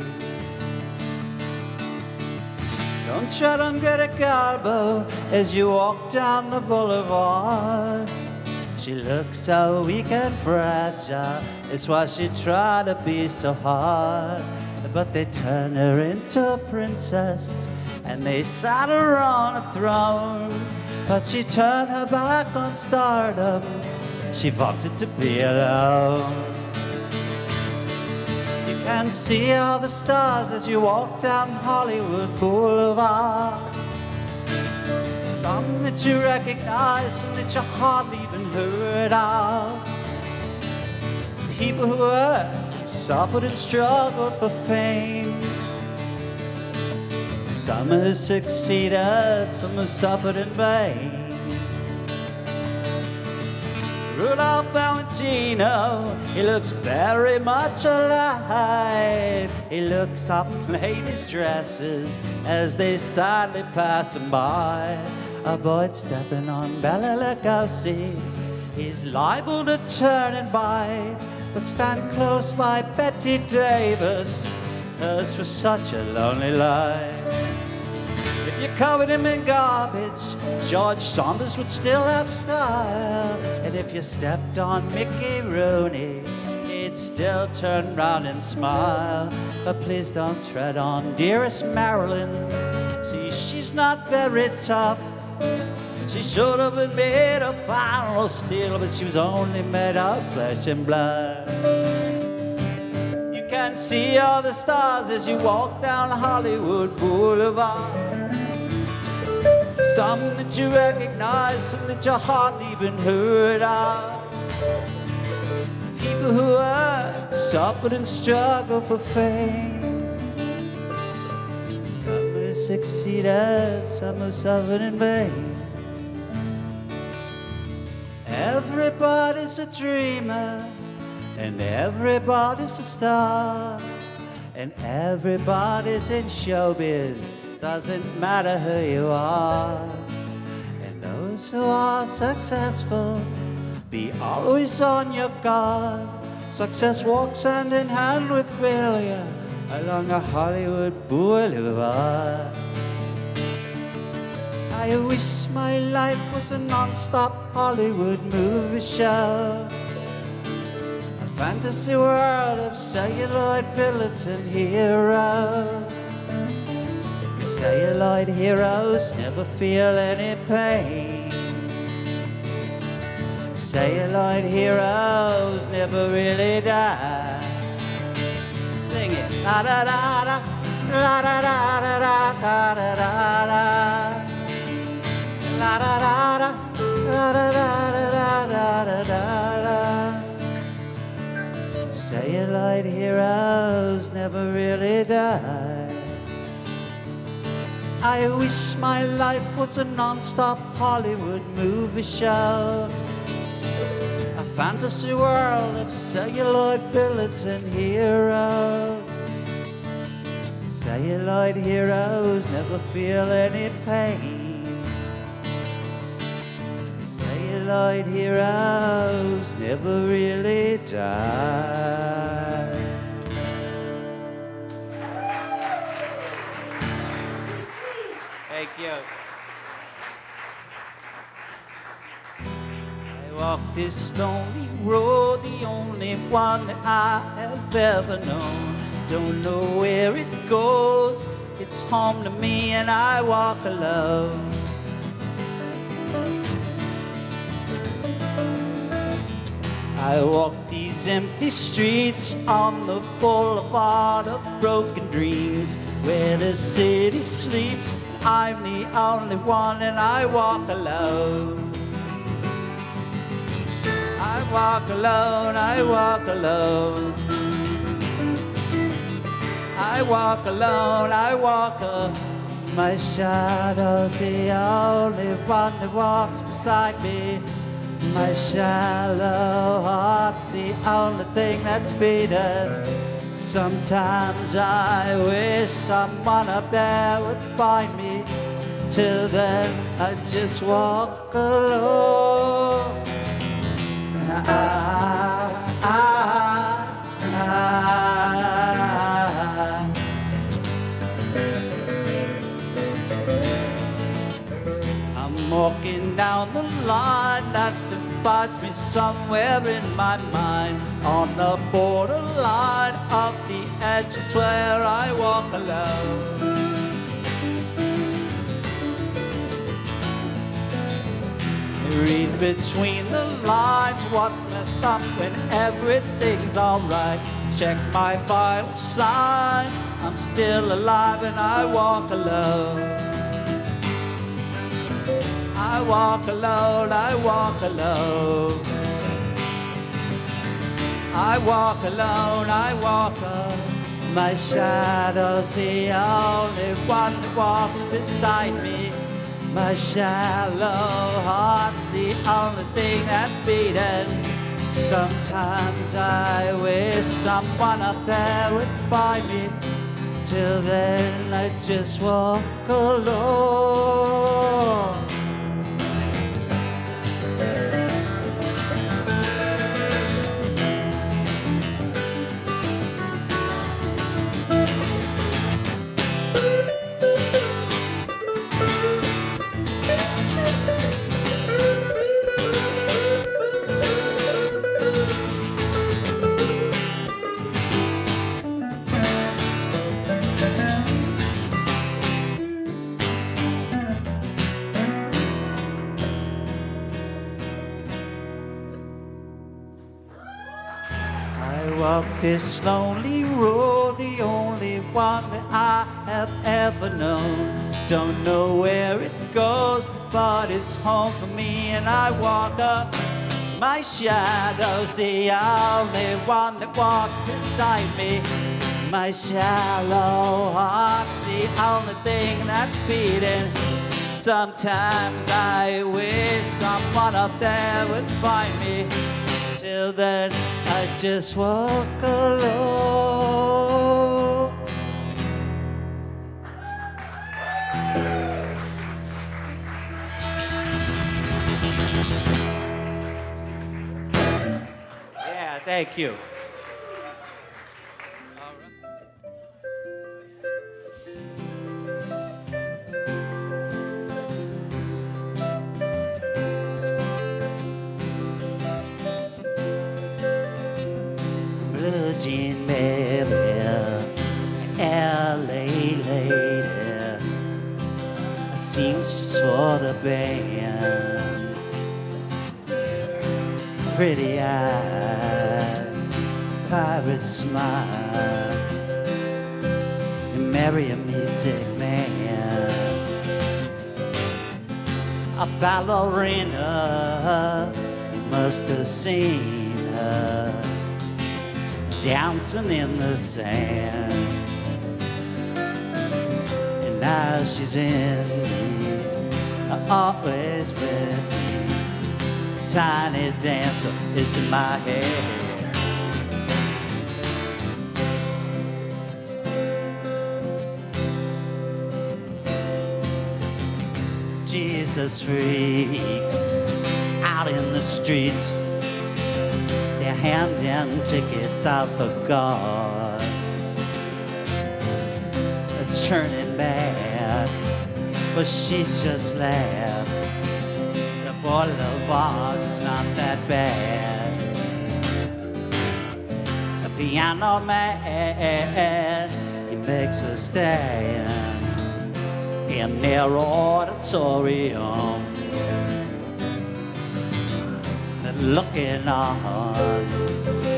Don't tread on Greta Garbo as you walk down the boulevard. She looks so weak and fragile, it's why she tried to be so hard. But they turned her into a princess and they sat her on a throne. But she turned her back on stardom, she wanted to be alone. You can see all the stars as you walk down Hollywood Boulevard. Some that you recognize, some that you hardly even heard of. People who worked, suffered and struggled for fame. Some who succeeded, some who suffered in vain. Rudolph Valentino, he looks very much alive. He looks up ladies' dresses as they sadly pass him by. Avoid stepping on Bela Lugosi, he's liable to turn and bite. But stand close by Betty Davis, hers was such a lonely life. If you covered him in garbage, George Saunders would still have style. And if you stepped on Mickey Rooney, he'd still turn round and smile. But please don't tread on dearest Marilyn. See, she's not very tough. She should have been made of iron or steel, but she was only made of flesh and blood. You can see all the stars as you walk down Hollywood Boulevard. Some that you recognize, some that you hardly even heard of. People who worked, suffered and struggled for fame. Some who succeeded, some who suffered in vain. Everybody's a dreamer, and everybody's a star, and everybody's in showbiz, doesn't matter who you are. And those who are successful, be always on your guard. Success walks hand in hand with failure along a Hollywood boulevard. I wish my life was a non-stop Hollywood movie show, a fantasy world of celluloid villains and heroes. Celluloid heroes never feel any pain. Celluloid heroes never really die. Sing it. La da da da, la da da da da da da da. La da da da, la da da da da da da. Celluloid heroes never really die. I wish my life was a non-stop Hollywood movie show, a fantasy world of celluloid villains and heroes. Celluloid heroes never feel any pain. Celluloid heroes never really die. Thank you. I walk this lonely road, the only one that I have ever known. Don't know where it goes, it's home to me and I walk alone. I walk these empty streets on the boulevard of broken dreams, where the city sleeps. I'm the only one and I walk alone. I walk alone, I walk alone. I walk alone, I walk alone. My shadow's the only one that walks beside me. My shallow heart's the only thing that's beaten. Sometimes I wish someone up there would find me. Till then I just walk alone. I'm walking down the line that divides me somewhere in my mind. On the borderline of the edge, it's where I walk alone. Read between the lines what's messed up when everything's alright. Check my vital signs, I'm still alive and I walk alone. I walk alone, I walk alone. I walk alone, I walk alone. My shadow's the only one that walks beside me. My shallow heart's the only thing that's beaten. Sometimes I wish someone up there would find me. Till then I just walk alone. Walk this lonely road, the only one that I have ever known. Don't know where it goes, but it's home for me and I walk up. My shadow's the only one that walks beside me. My shallow heart's the only thing that's beating. Sometimes I wish someone up there would find me. Till then I just walk alone. Yeah, thank you. Jean Baby, LA lady, seamstress for the band, pretty eye, pirate smile, and marry a music man, a ballerina, must have seen her dancing in the sand, and now she's in me, always with me. Tiny dancer is in my head. Jesus freaks out in the streets. They're handing tickets out for God. Turning back, but she just laughs. The for love is not that bad. The piano man, he makes a stand in their auditorium, and looking on,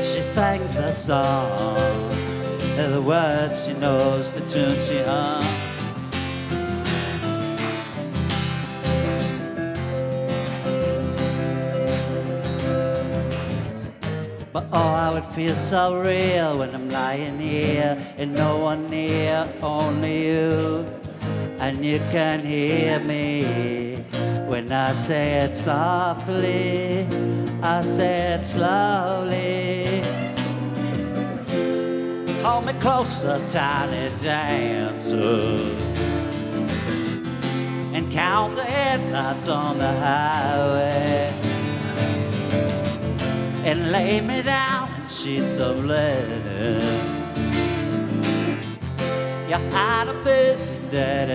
she sings the song, the words she knows, the tune she hums. But oh, how it feels so real when I'm lying here and no one near, only you. And you can hear me when I say it softly, I say it slowly. Hold me closer, tiny dancer, and count the headlights on the highway, and lay me down in sheets of linen. You had a busy day.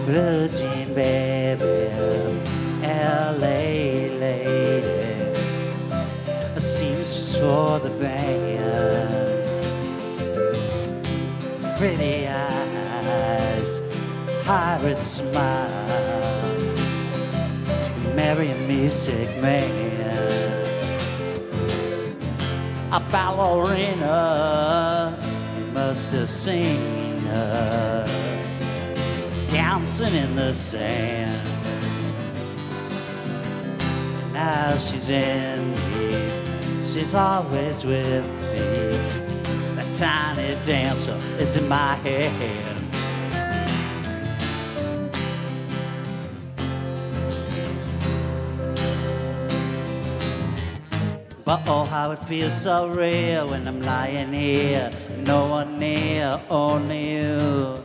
Blue jean baby, LA lady, seamstress for the band. Pretty eyes, pirate smile, marry a music man. A ballerina, you must have seen her dancing in the sand. Now she's in me, she's always with me. That tiny dancer is in my head. But oh, how it feels so real when I'm lying here, no one near, only you.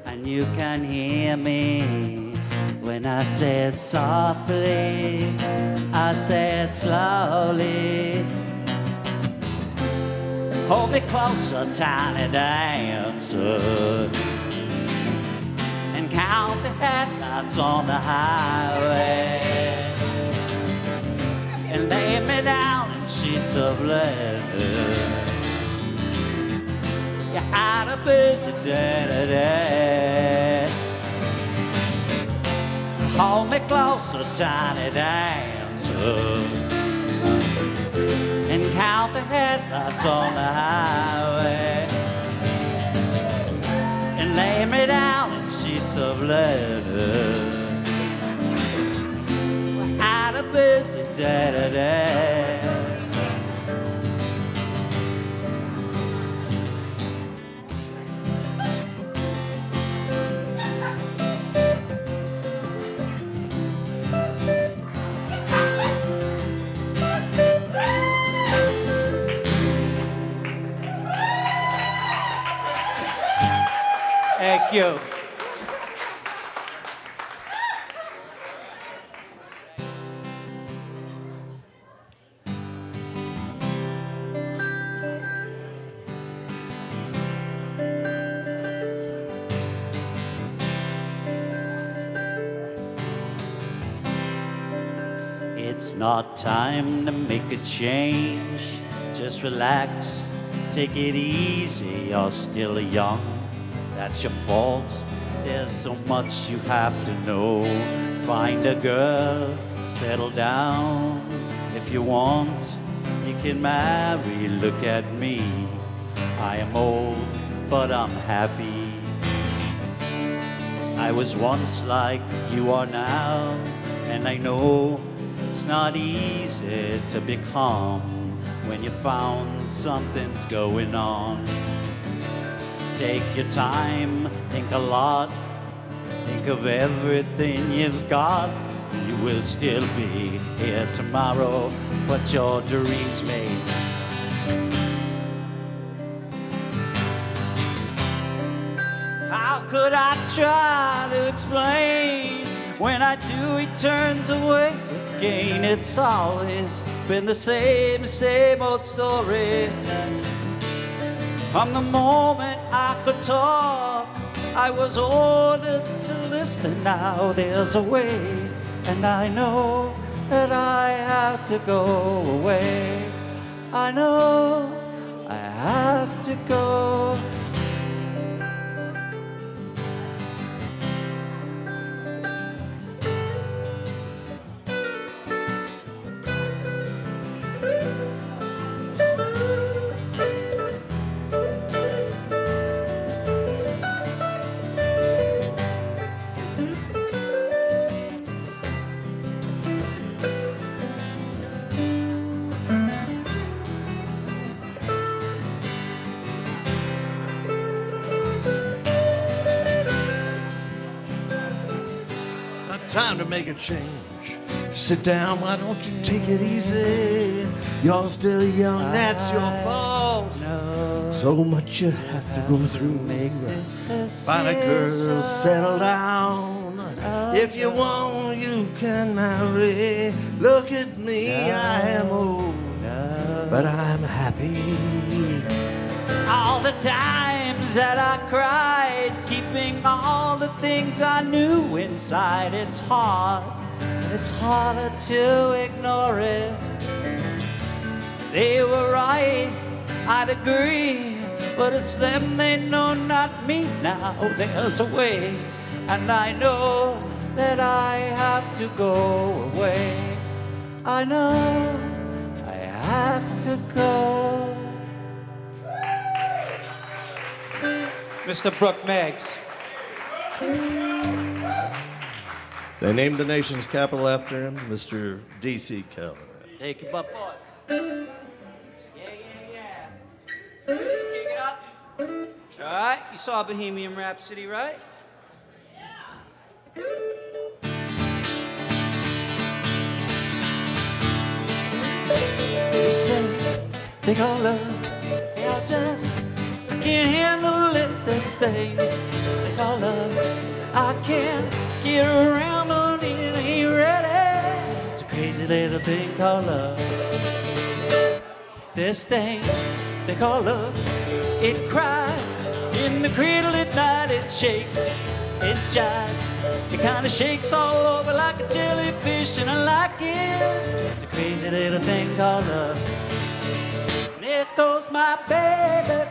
And you can hear me when I say it softly, I say it slowly. Hold me closer, tiny dancer, and count the headlights on the highway, and lay me down in sheets of leather. You had a busy day today. Hold me closer, tiny dancer, and count the headlights on the highway, and lay me down in sheets of leather. We had a busy day today. Thank you. It's not time to make a change. Just relax, take it easy. You're still young. That's your fault. There's so much you have to know. Find a girl, settle down. If you want, you can marry. Look at me. I am old, but I'm happy. I was once like you are now, and I know it's not easy to be calm when you found something's going on. Take your time, think a lot, think of everything you've got. You will still be here tomorrow, but your dreams may. How could I try to explain? When I do, he turns away. hurricane. It's always been the same old story. From the moment I could talk, I was ordered to listen. Now there's a way, and I know that I have to go away. I know I have to go. Time to make a change. Sit down, why don't you take it easy? You're still young, that's your fault. So much you have to go through. Find a girl, settle down. If you want, you can marry. Look at me, I am old, but I'm happy. All the times that I cried, keeping all the things I knew inside. It's harder to ignore it. They were right, I'd agree, but it's them, they know, not me. Now there's a way, and I know that I have to go away. I know I have to go. Mr. Brook Meggs. They named the nation's capital after him, Mr. DC Callanan. Take it up, boy. Yeah. Kick it up. All right, you saw Bohemian Rhapsody, right? Yeah. You say they call love, yeah, I can't handle it, this thing they call love. I can't get around on it, ain't ready. It's a crazy little thing called love. This thing they call love, it cries in the cradle at night, it shakes, it jives, it kind of shakes all over like a jellyfish, and I like it. It's a crazy little thing called love. And there goes my baby.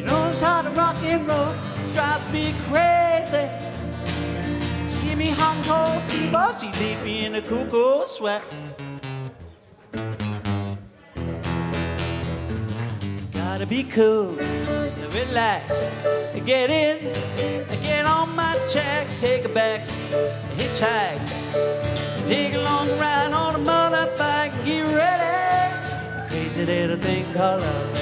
Knows how to rock and roll, drives me crazy. She give me hot and cold fever, she leave me in a cuckoo sweat. Gotta be cool, relax, get in, get on my tracks, take a back, hitchhike, take a long ride on a motorbike, get ready. Crazy little thing called love.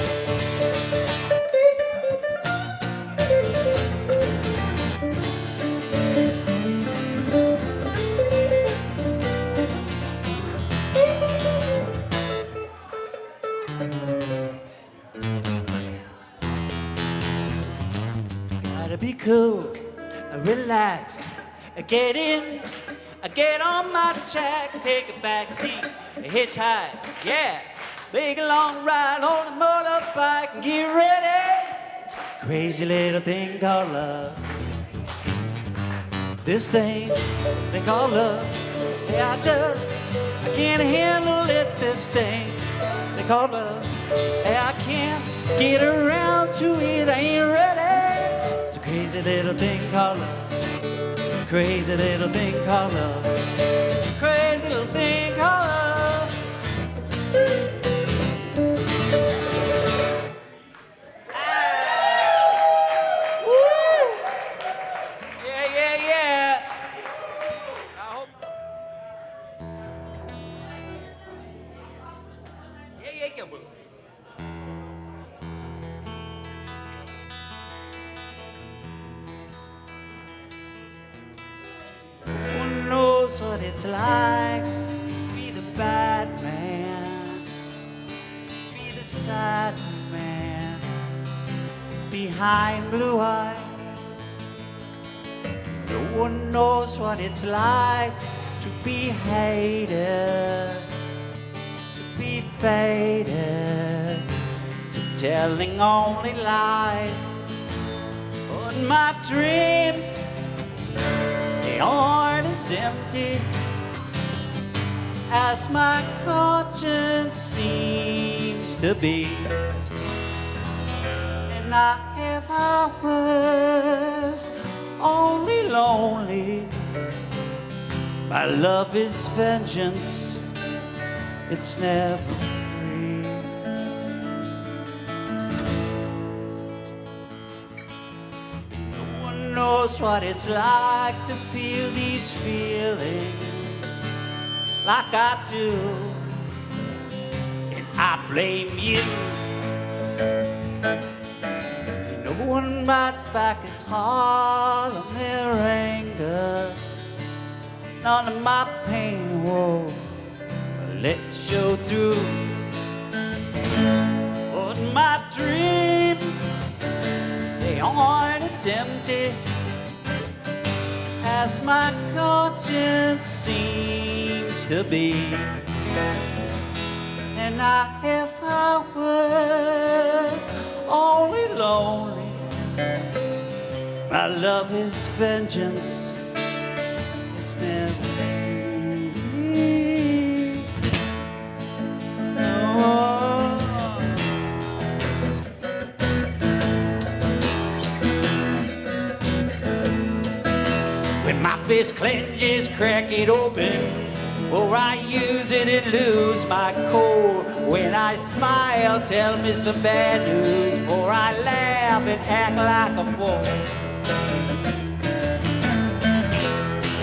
Be cool, relax, get in, get on my track, take a back seat, hitchhike, yeah, take a long ride on a motorbike and get ready. Crazy little thing called love. This thing they call love, yeah, I can't handle it, this thing they call love, yeah, I can't get around to it, I ain't ready. Crazy little thing called love. Crazy little thing called love. Crazy little thing called love. Woo! Yeah. I hope. Yeah. Knows what it's like to be the bad man, be the sad man behind blue eyes. The one knows what it's like to be hated, to be faded, to telling only lies. But my dreams, they aren't as empty as my conscience seems to be. And I have hours only lonely. My love is vengeance, it's never free. No one knows what it's like to feel these feelings like I do, and I blame you. And no one bites back as hard on their anger. None of my pain will let it show through. But my dreams, they aren't as empty as my conscience seems to be. And I have hours only lonely. My love is vengeance, it's never free. No. When my fist clenches, crack it open, or I use it and lose my cool. When I smile, tell me some bad news, or I laugh and act like a fool.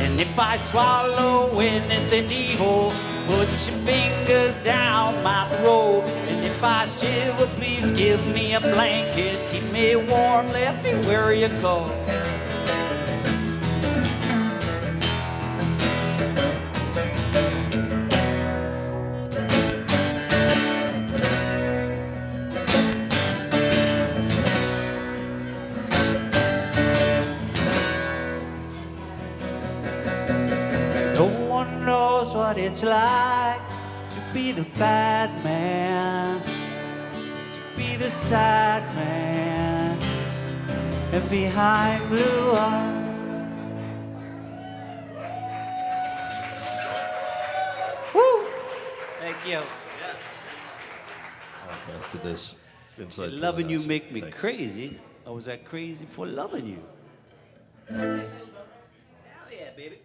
And if I swallow anything evil, put your fingers down my throat. And if I shiver, please give me a blanket, keep me warm, let me where you go. What it's like to be the bad man, to be the sad man, and behind blue eyes. Woo! Thank you. After this, inside Loving you Tallahassee. make me Thanks. crazy. I was that crazy for loving you. Hell yeah, baby.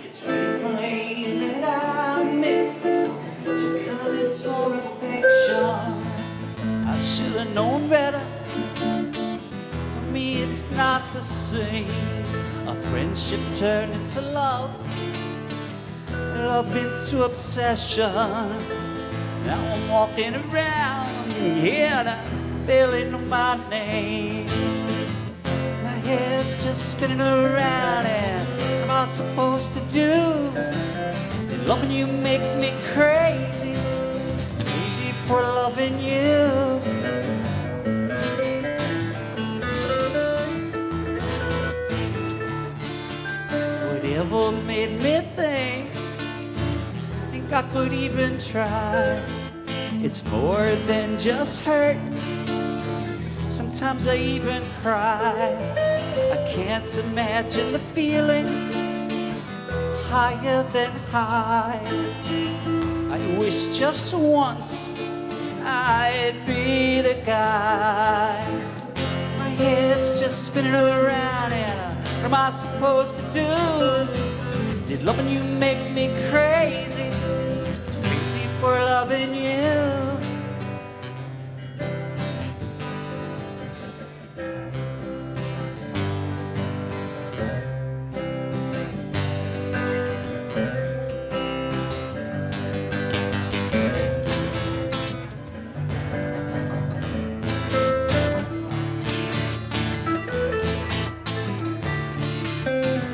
It's plain that I miss your kindness or affection. I should have known better. For me, it's not the same. A friendship turned into love, love into obsession. Now I'm walking around here and I barely know my name. My head's just spinning around and what am I supposed to do? Did loving you make me crazy? Crazy for loving you. Whatever made me think I could even try. It's more than just hurt. Sometimes I even cry. I can't imagine the feeling higher than high. I wish just once I'd be the guy. My head's just spinning around and what am I supposed to do? Did loving you make me crazy? Crazy for loving you.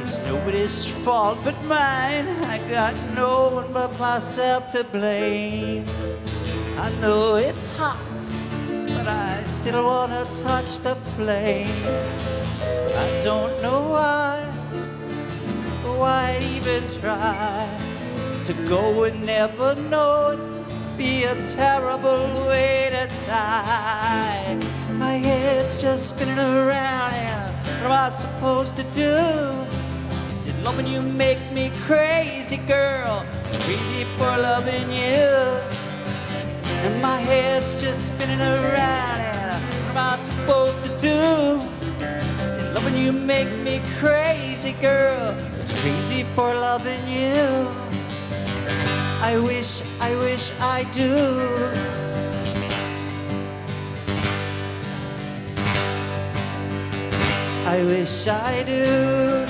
It's nobody's fault but mine. I got no one but myself to blame. I know it's hot, but I still wanna touch the flame. I don't know why even try to go and never know it. Be a terrible way to die. My head's just spinning around here. What am I supposed to do? Did loving you make me crazy, girl? Crazy for loving you. And my head's just spinning around here. What am I supposed to do? Did loving you make me crazy, girl? It's crazy for loving you. I wish I do. I wish I do.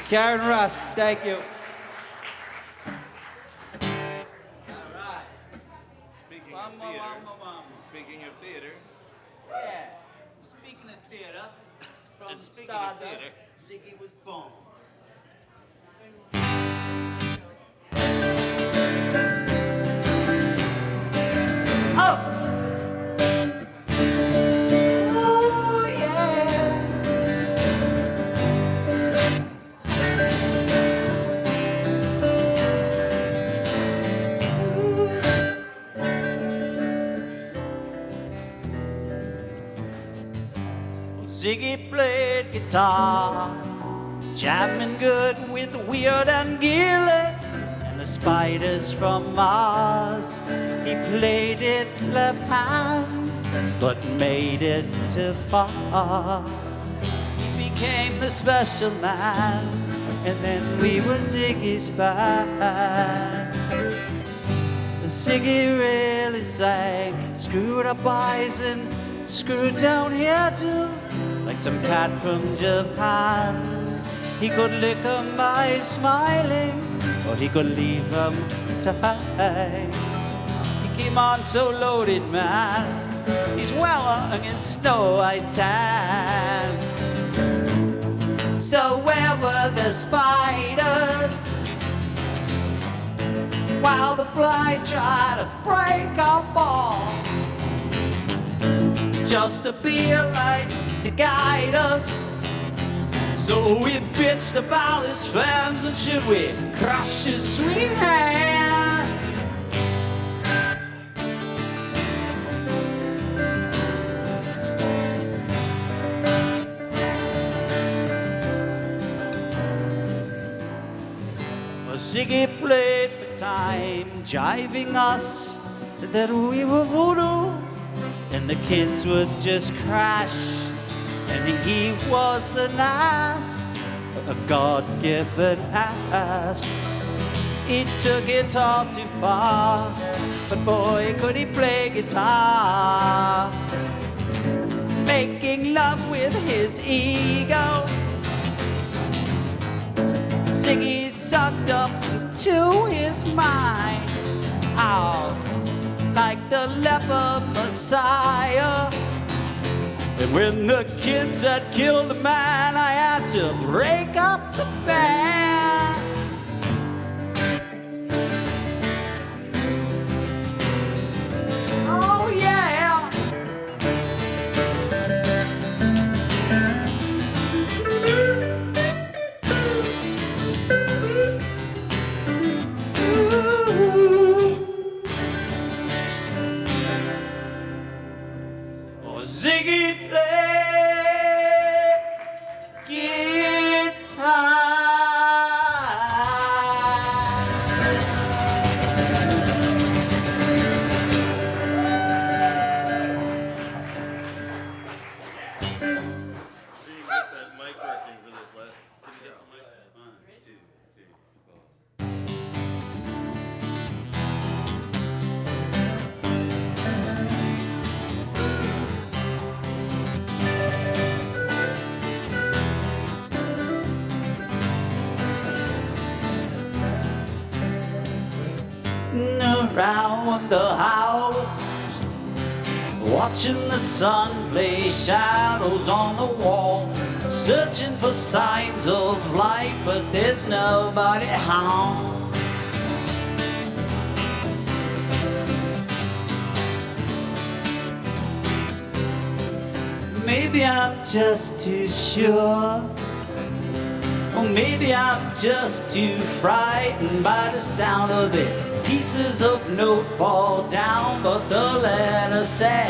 Karen Rusk, thank you. Speaking of theater. Yeah, speaking of theater, from Stardust, Ziggy was born. Oh! Oh, yeah. Ziggy played guitar, jamming good with Weird and Gilly and the Spiders from Mars. He played it left hand, but made it too far. He became the special man, and then we were Ziggy's band. Ziggy really sang, screwed up eyes and screwed down here too, like some cat from Japan. He could lick 'em by smiling, or he could leave 'em to hang. He came on so loaded, man. He's well hung in snow white tan. So where were the spiders while the fly tried to break our ball? Just to be a light to guide us. So we bitched about his fans, and should we crush his sweet hand? Well, Ziggy played for time, jiving us that we were voodoo, and the kids would just crash. And he was the nice, a God-given ass. He took it all too far, but boy, could he play guitar. Making love with his ego, Ziggy sucked up to his mind. Oh, like the leper Messiah. And when the kids had killed the man, I had to break up the band. Oh yeah. Oh, Ziggy played guitar. Around the house, watching the sun play shadows on the wall, searching for signs of life, but there's nobody home. Maybe I'm just too sure, or maybe I'm just too frightened by the sound of it. Pieces of note fall down, but the letters say,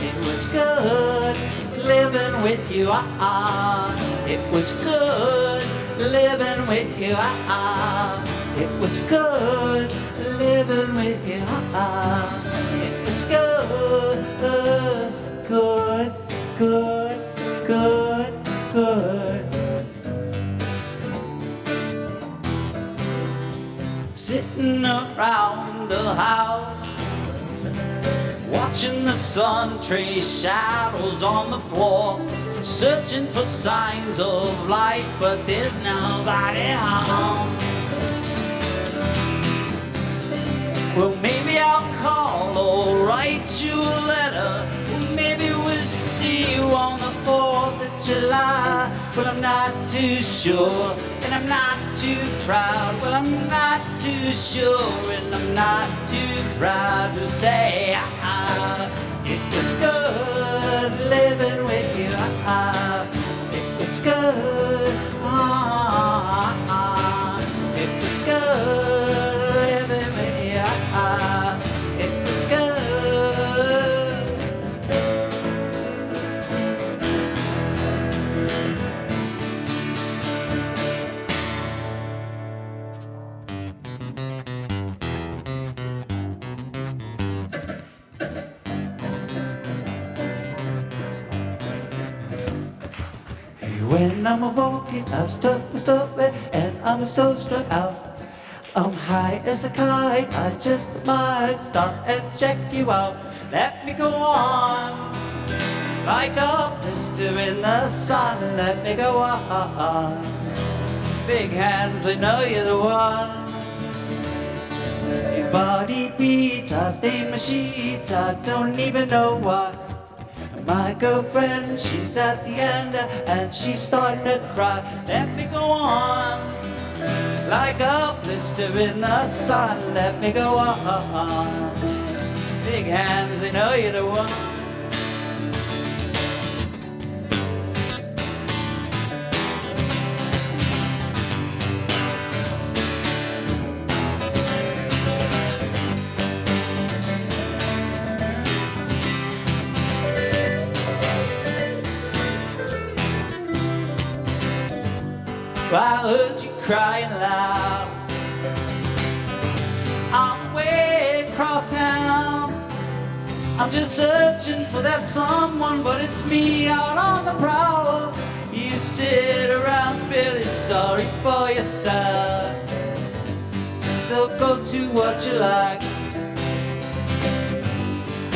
it was good living with you, it was good living with you, it was good living with you, it was good, good, good, good, good. Sitting around the house, watching the sun trace shadows on the floor, searching for signs of life, but there's nobody home. Well, maybe I'll call or write you a letter. Maybe we'll see you on the 4th of July. But I'm not too sure, and I'm not too proud. Well, I'm not too sure, and I'm not too proud to say it was good living with you. It was good. It was good living with you. It was good. When I'm walking, I stop it, and I'm so struck out. I'm high as a kite, I just might stop and check you out. Let me go on, like a blister in the sun. Let me go on. Big hands, I know you're the one. Your body beats, I stain my sheets, I don't even know why. My girlfriend, she's at the end, and she's starting to cry. Let me go on, like a blister in the sun. Let me go on. Big hands, they know you're the one. I heard you crying loud. I'm way across town. I'm just searching for that someone, but it's me out on the prowl. You sit around feeling sorry for yourself. So go to what you like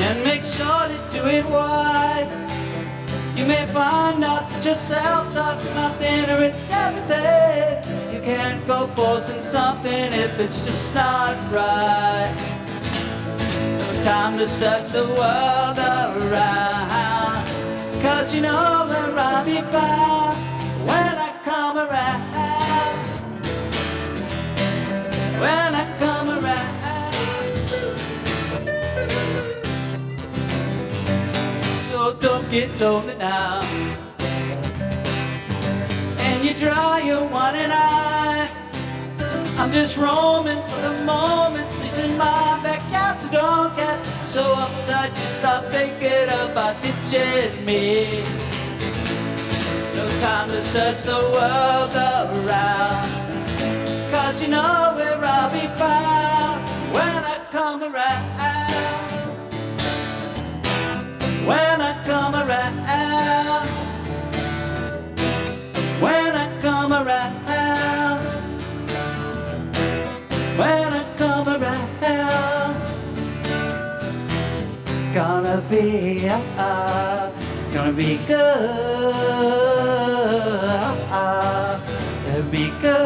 and make sure to do it wise. You may find out that your self-talk is nothing or it's everything. You can't go forcing something if it's just not right. No time to search the world around, 'cause you know where I'll be found when I come around. When I come around. So don't get lonely now, and you draw your one and eye. I'm just roaming for the moment, seizing my backyard, so don't get so uptight you stop thinking about ditching me. No time to search the world around, 'cause you know where I'll be found when I come around. When I come around, when I come around, when I come around, gonna be good, it'll be good,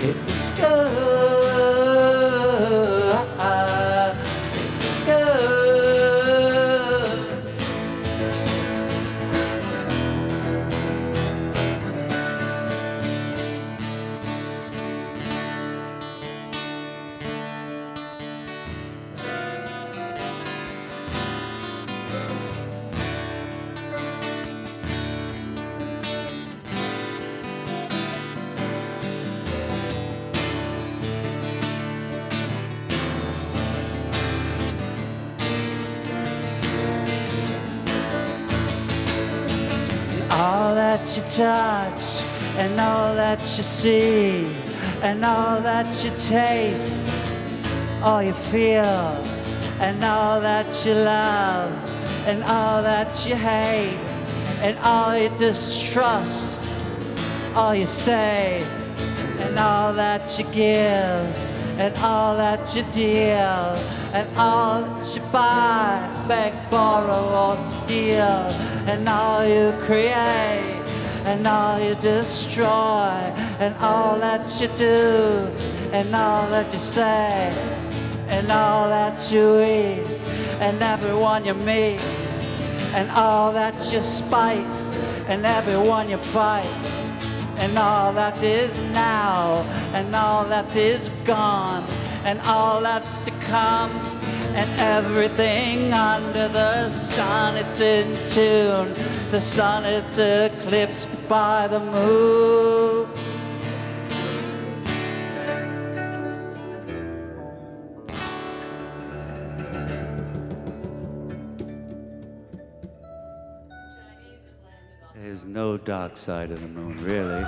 it was good. all that you touch, and all that you see, and all that you taste, all you feel, and all that you love, and all that you hate, and all you distrust, all you say, and all that you give, and all that you deal, and all that you buy, beg, borrow, or steal, and all you create, and all you destroy, and all that you do, and all that you say, and all that you eat, and everyone you meet, and all that you spite, and everyone you fight, and all that is now, and all that is gone, and all that's to come, and everything under the sun, it's in tune. The sun, it's eclipsed by the moon. There's no dark side of the moon, really.